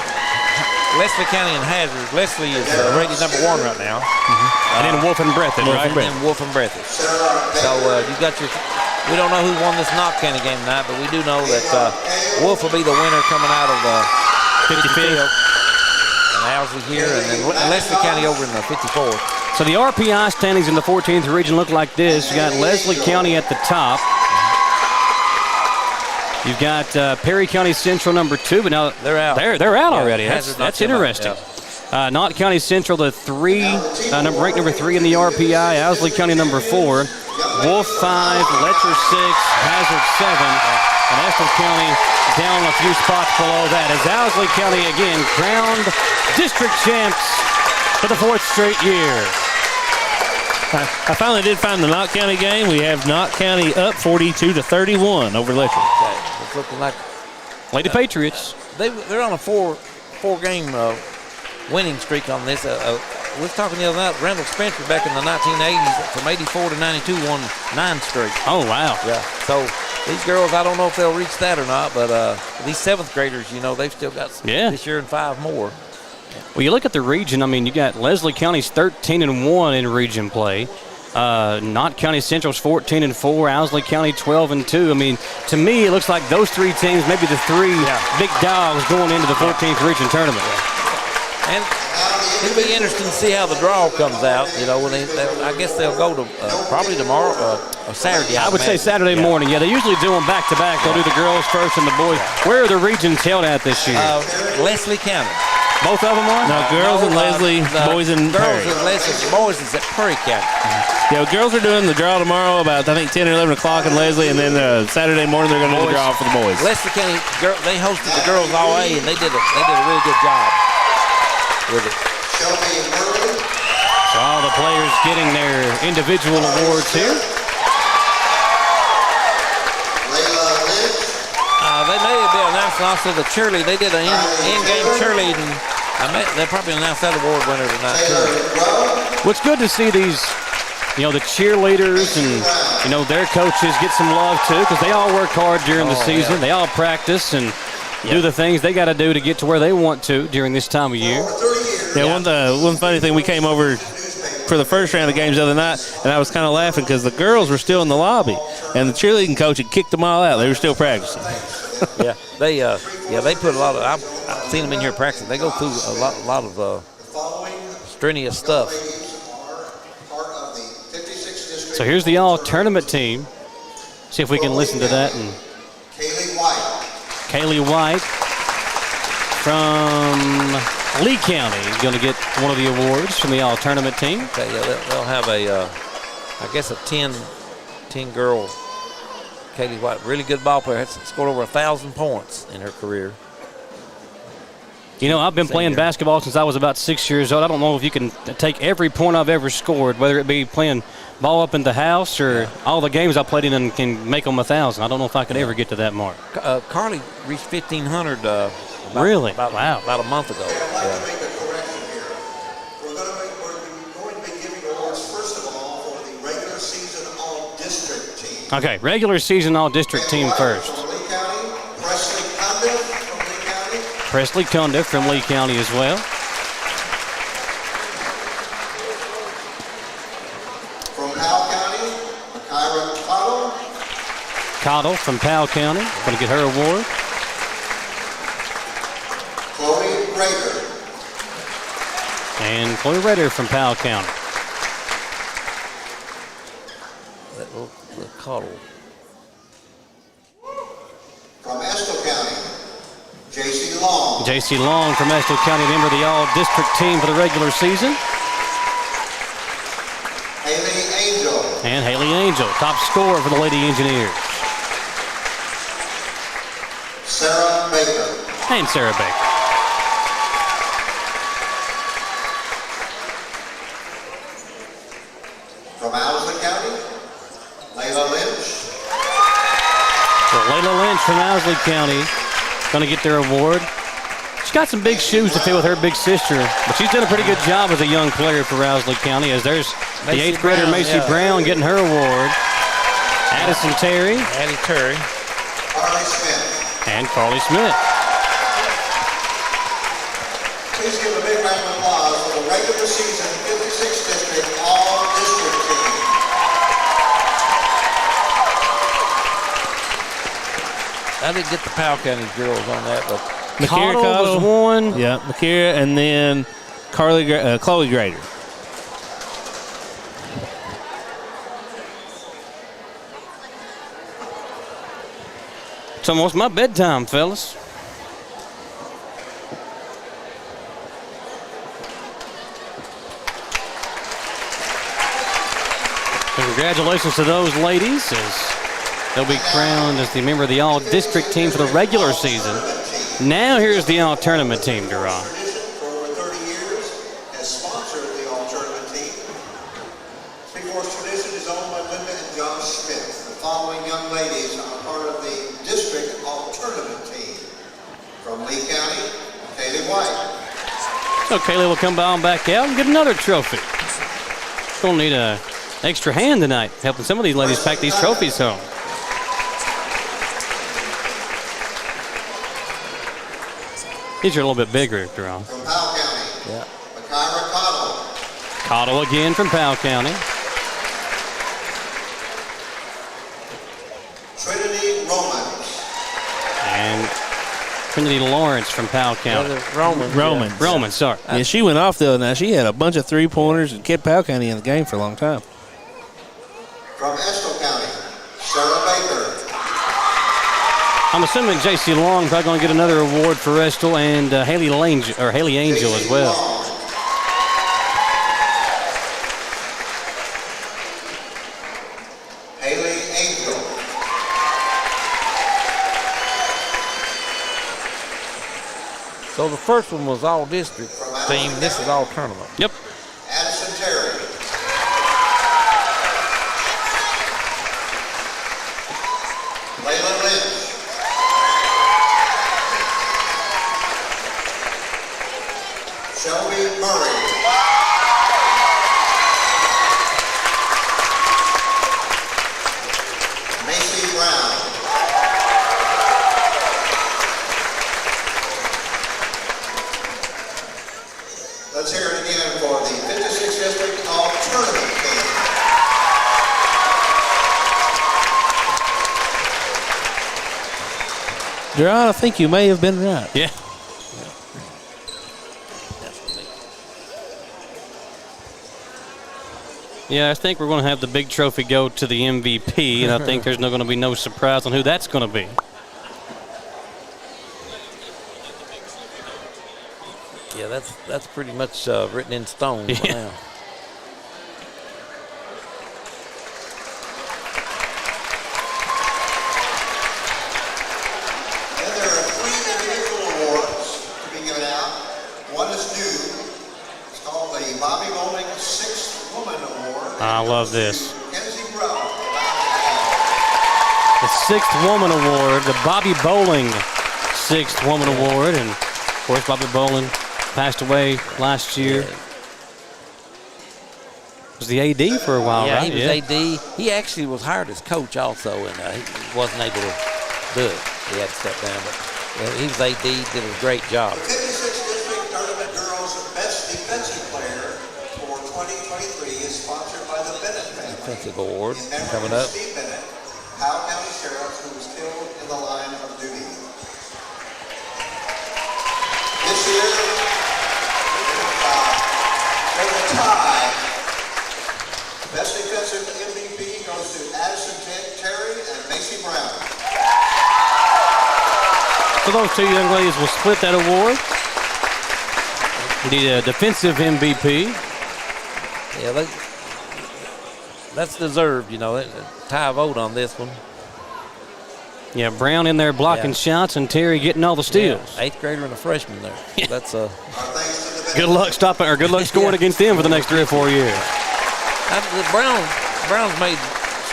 Leslie County and Hazard. Leslie is rated number 1 right now. And then Wolf and Breathitt, right? And then Wolf and Breathitt. So you got we don't know who won this Knott County game tonight, but we do know that Wolf will be the winner coming out of 55th. And Owsley here, and then Leslie County over in the 54th. So the RPI standings in the 14th region look like this. You got Leslie County at the top. You've got Perry County Central number 2, but now they're out. They're out already. That's interesting. Knott County Central, the ranked number 3 in the RPI. Owsley County number 4. Wolf 5, Letcher 6, Hazard 7, and Estill County down a few spots below that. As Owsley County again crowned district champs for the 4th straight year. I finally did find the Knott County game. We have Knott County up 42-31 over Letcher. It's looking like Lady Patriots. They're on a four-game winning streak on this. We were talking the other night, Randall Spencer back in the 1980s from 84 to 92 won 9 straight. Oh, wow. Yeah. So these girls, I don't know if they'll reach that or not, but these 7th graders, they've still got this year and 5 more. Well, you look at the region, you got Leslie County's 13-1 in region play. Knott County Central's 14-4, Owsley County 12-2. To me, it looks like those 3 teams, maybe the 3 big dogs going into the 14th region tournament. And it'll be interesting to see how the draw comes out. When I guess they'll go to probably tomorrow or Saturday. I would say Saturday morning. Yeah, they usually do them back to back. They'll do the girls first and the boys. Where are the regions held at this year? Leslie County. Both of them are? No, girls and Leslie, boys and Perry. Girls and Leslie, boys is at Perry County. Yeah, girls are doing the draw tomorrow about, I think, 10 or 11 o'clock in Leslie, and then Saturday morning they're going to do the draw for the boys. Leslie County, they hosted the girls all A, and they did a really good job with it. So all the players getting their individual awards here. They may be announcing also the cheerleading. They did an in-game cheerleading. They probably announced that award winner tonight too. Well, it's good to see these, the cheerleaders and, their coaches get some love too, because they all work hard during the season. Yeah. They all practice and do the things they got to do to get to where they want to during this time of year. Yeah, one funny thing, we came over for the first round of games the other night, and I was kind of laughing because the girls were still in the lobby, and the cheerleading coach had kicked them all out. They were still practicing. They put a lot of. I've seen them in here practicing. They go through a lot of strenuous stuff. So here's the all-tournament team. See if we can listen to that. And Kaylee White from Lee County is going to get one of the awards from the all-tournament team. Okay, they'll have I guess a 10-girl Kaylee White, really good ball player. Has scored over 1,000 points in her career. I've been playing basketball since I was about 6 years old. I don't know if you can take every point I've ever scored, whether it be playing ball up in the house or all the games I played in, and can make them 1,000. I don't know if I could ever get to that mark. Carly reached 1,500. Really? Wow. About a month ago. Yeah. Okay, regular season all-district team first. Presley Cundiff from Lee County as well. From Powell County, Kyra Cottle. Cottle from Powell County, going to get her award. Chloe Rader. And Chloe Rader from Powell County. Cottle. From Estill County, J.C. Long. J.C. Long from Estill County, member of the all-district team for the regular season. Haley Angel. And Haley Angel, top scorer for the Lady Engineers. Sarah Baker. And Sarah Baker. From Owsley County, Layla Lynch. So Layla Lynch from Owsley County going to get their award. She's got some big shoes to fill with her big sister, but she's done a pretty good job as a young player for Owsley County, as there's the 8th grader Macy Brown getting her award. Addison Terry. Addie Terry. Carly Smith. And Carly Smith. Please give a big round of applause for the regular season 56th District All-District team. I didn't get the Powell County girls on that, but Cottle was one. Yeah, Makira, and then Chloe Grader. It's almost my bedtime, fellas. Congratulations to those ladies, as they'll be crowned as the member of the all-district team for the regular season. Now here's the all-tournament team, Duran. For over 30 years, has sponsored the all-tournament team. Speakforce tradition is owned by Linda and John Smith. The following young ladies are part of the district all-tournament team. From Lee County, Kaylee White. So Kaylee will come on back out and get another trophy. Gonna need an extra hand tonight, helping some of these ladies pack these trophies home. These are a little bit bigger, Duran. From Powell County, yeah. Makira Cottle. Cottle again from Powell County. Trinity Romans. And Trinity Lawrence from Powell County. Roman, sorry. Yeah, she went off the other night. She had a bunch of three-pointers and kept Powell County in the game for a long time. From Estill County, Sarah Baker. I'm assuming J.C. Long probably going to get another award for Estill, and Haley Angel as well. Haley Angel. So the first one was all district team. This is all tournament. Yep. Addison Terry. Layla Lynch. Deron, I think you may have been right. Yeah. Yeah, I think we're going to have the big trophy go to the MVP, and I think there's going to be no surprise on who that's going to be. Yeah, that's pretty much written in stone for now. I love this. The 6th Woman Award, the Bobby Bowling 6th Woman Award. And, of course, Bobby Bowling passed away last year. Was the AD for a while, yeah, right? He was AD. He actually was hired as coach also, and he wasn't able to do it. He had to step down. But he was AD, did a great job. 56th District Tournament Girls Best Defensive Player for 2023 is sponsored by the Bennett family. Defensive award coming up. Steve Bennett, Powell County Sheriff, who was killed in the line of duty. This year, there's a tie. Best Defensive MVP goes to Addison Terry and Macy Brown. So those two young ladies will split that award. The defensive MVP. Yeah, that's deserved, you know. Tie vote on this one. Yeah, Brown in there blocking shots and Terry getting all the steals. Yeah, 8th grader and a freshman there. So that's good luck stopping or good luck scoring against them for the next 3 or 4 years. Brown's made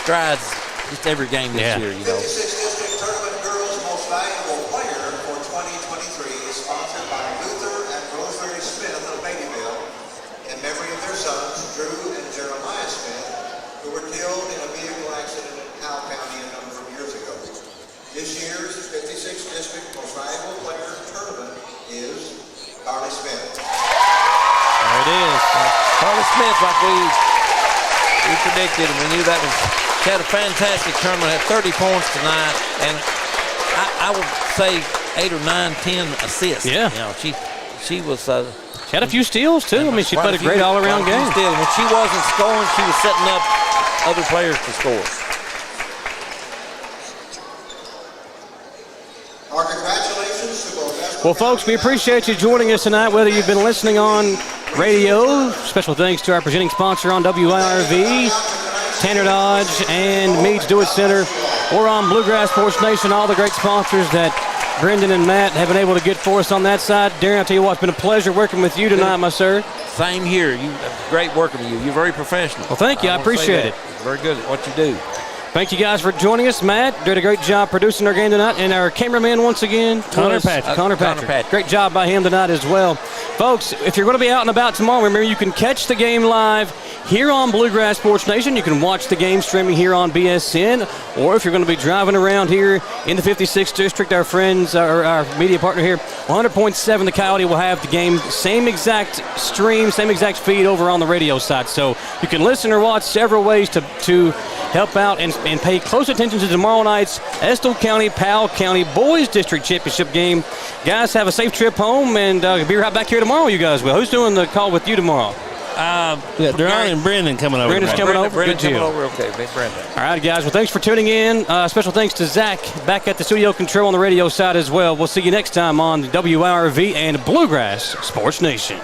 strides just every game this year, you know. 56th District Tournament Girls Most Valuable Player for 2023 is sponsored by Luther and Rosemary Smith of Booneville in memory of their sons, Drew and Jeremiah Smith, who were killed in a vehicle accident in Powell County a number of years ago. This year's 56th District Most Valuable Player tournament is Carly Smith. There it is. Carly Smith, like we predicted, and we knew that was. She had a fantastic tournament, had 30 points tonight, and I would say 8 or 9, 10 assists. Yeah. You know, she was. She had a few steals, too. I mean, she played a great all-around game. When she wasn't scoring, she was setting up other players to score. Our congratulations to both. Well, folks, we appreciate you joining us tonight, whether you've been listening on radio. Special thanks to our presenting sponsor on WIRV, Tanner Dodge and Meads Do It Center, or on Bluegrass Sports Nation, all the great sponsors that Brendan and Matt have been able to get for us on that side. Darren, I'll tell you what, it's been a pleasure working with you tonight, my sir. Same here. Great working with you. You're very professional. Well, thank you. I appreciate it. You're very good at what you do. Thank you guys for joining us. Matt did a great job producing our game tonight. And our cameraman once again, Connor Patrick. Connor Patrick. Great job by him tonight as well. Folks, if you're going to be out and about tomorrow, remember you can catch the game live here on Bluegrass Sports Nation. You can watch the game streaming here on BSN. Or if you're going to be driving around here in the 56th District, our friends, our media partner here, 100.7 The Coyote will have the game, same exact stream, same exact feed over on the radio side. So you can listen or watch several ways to help out and pay close attention to tomorrow night's Estill County, Powell County Boys District Championship game. Guys, have a safe trip home, and be right back here tomorrow, you guys will. Who's doing the call with you tomorrow? We got Deron and Brendan coming over. Brendan's coming over? Brendan Good deal. coming over. Okay, big Brendan. All right, guys. Well, thanks for tuning in. Special thanks to Zach back at the studio control on the radio side as well. We'll see you next time on WIRV and Bluegrass Sports Nation.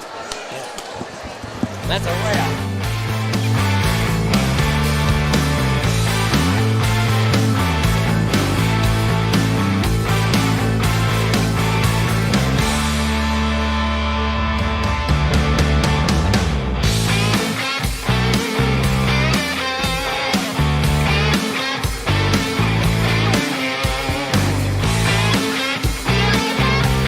That's a wrap.